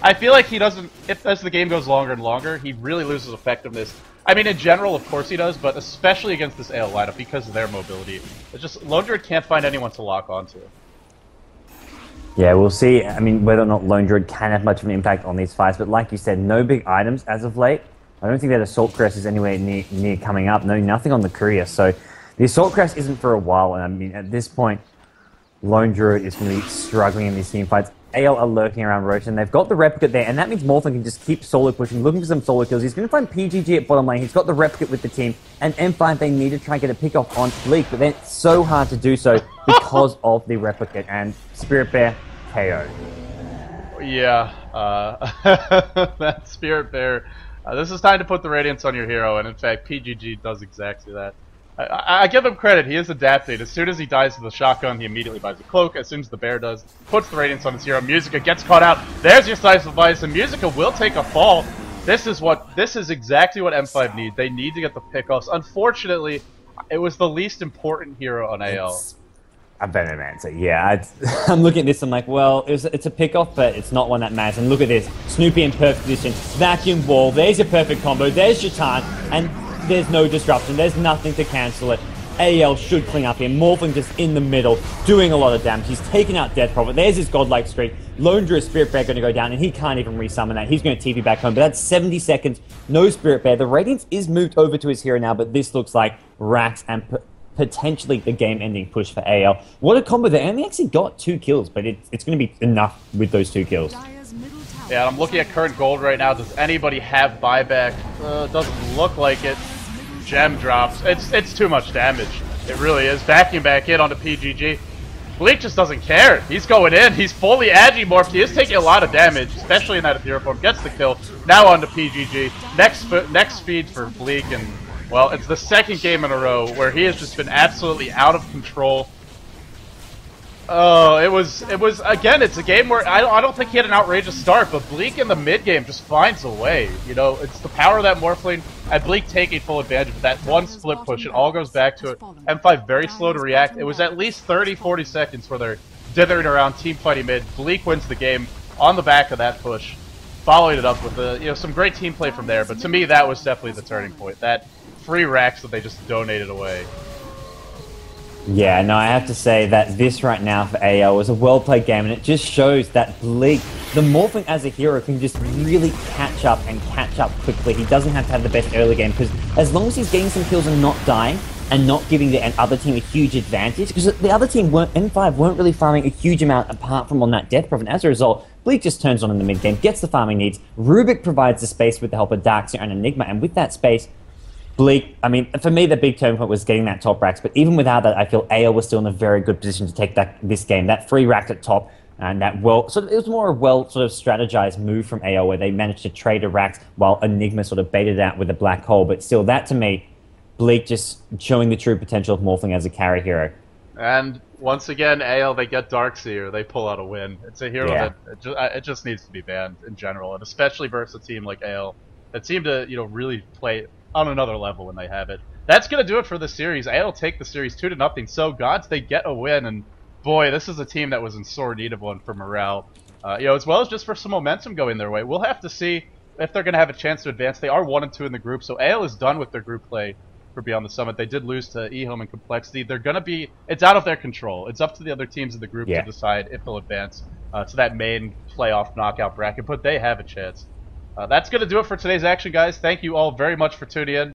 I feel like he doesn't, as the game goes longer and longer, he really loses effectiveness. I mean, in general, of course he does, but especially against this AL lineup because of their mobility. It's just, Lone Druid can't find anyone to lock onto. Yeah, we'll see. I mean, whether or not Lone Druid can have much of an impact on these fights, but like you said, no big items as of late. I don't think that Assault Crest is anywhere near coming up. No, nothing on the Courier. So the Assault Crest isn't for a while, and I mean, at this point, Lone Druid is going to be struggling in these team fights. AL are lurking around Roach, and they've got the replicate there, and that means Morphin can just keep solo pushing, looking for some solo kills. He's going to find PGG at bottom lane. He's got the replicate with the team, and M5, they need to try and get a pick off on Bleek, but then it's so hard to do so because of the replicate, and Spirit Bear KO. Yeah, that Spirit Bear. This is time to put the Radiance on your hero, and in fact, PGG does exactly that. I give him credit, he is adapting. As soon as he dies to the shotgun, he immediately buys a cloak. As soon as the bear does, puts the Radiance on his hero. Musica gets caught out. There's your slice of ice, and Musica will take a fall. This is exactly what M5 need. They need to get the pickoffs. Unfortunately, it was the least important hero on AL. A better answer, yeah. I'm looking at this, I'm like, well, it's a pickoff, but it's not one that matters. And look at this, Snoopy in perfect position, vacuum wall, there's your perfect combo, there's your time, and there's no disruption, there's nothing to cancel it. AL should clean up here, Morphling just in the middle, doing a lot of damage. He's taking out Death Prophet, there's his godlike streak. Lone Druid Spirit Bear going to go down, and he can't even resummon that. He's going to TP back home, but that's 70 seconds, no Spirit Bear. The Radiance is moved over to his hero now, but this looks like Rax and potentially the game-ending push for AL. What a combo there, and they actually got 2 kills, but it's going to be enough with those 2 kills. Yeah, I'm looking at current gold right now. Does anybody have buyback? Doesn't look like it. Gem drops. It's too much damage. It really is. Backing back in onto PGG. Bleek just doesn't care. He's going in. He's fully agi-morphed. He is taking a lot of damage, especially in that Ethereal form. Gets the kill. Now onto PGG. Next speed for Bleek, and well, it's the second game in a row where he has just been absolutely out of control. Oh, it was again, it's a game where I don't think he had an outrageous start, but Bleek in the mid game just finds a way. You know, it's the power of that Morphling, and Bleek taking full advantage of that one split push. It all goes back to it. M5 very slow to react. It was at least 30-40 seconds where they're dithering around, team fighting mid. Bleek wins the game on the back of that push, following it up with some great team play from there. But to me, that was definitely the turning point. That free racks that they just donated away. Yeah, no, I have to say that this right now for AL was a well-played game, and it just shows that Bleek, the Morphling as a hero, can just really catch up quickly. He doesn't have to have the best early game, because as long as he's getting some kills and not dying, and not giving the other team a huge advantage, because the other team, M5, weren't really farming a huge amount apart from on that Death Prophet. As a result, Bleek just turns on in the mid-game, gets the farming needs. Rubik provides the space with the help of Darkseer and Enigma, and with that space, Bleek, I mean, for me, the big turning point was getting that top racks, but even without that, I feel AL was still in a very good position to take this game. That free rack at top, and that it was more a strategized move from AL, where they managed to trade a racks while Enigma sort of baited out with a black hole. But still, that to me, Bleek just showing the true potential of Morphling as a carry hero. And once again, AL, they get Darkseer, they pull out a win. It's a hero that it just needs to be banned in general, and especially versus a team like AL that seem to really play on another level when they have it. That's going to do it for the series. AL take the series 2-0. So godz, they get a win, and boy, this is a team that was in sore need of one for morale. As well as just for some momentum going their way. We'll have to see if they're going to have a chance to advance. They are 1-2 in the group, so AL is done with their group play for Beyond the Summit. They did lose to eHome and Complexity. They're going to be... It's out of their control. It's up to the other teams in the group to decide if they'll advance to that main playoff knockout bracket, but they have a chance. That's going to do it for today's action, guys. Thank you all very much for tuning in.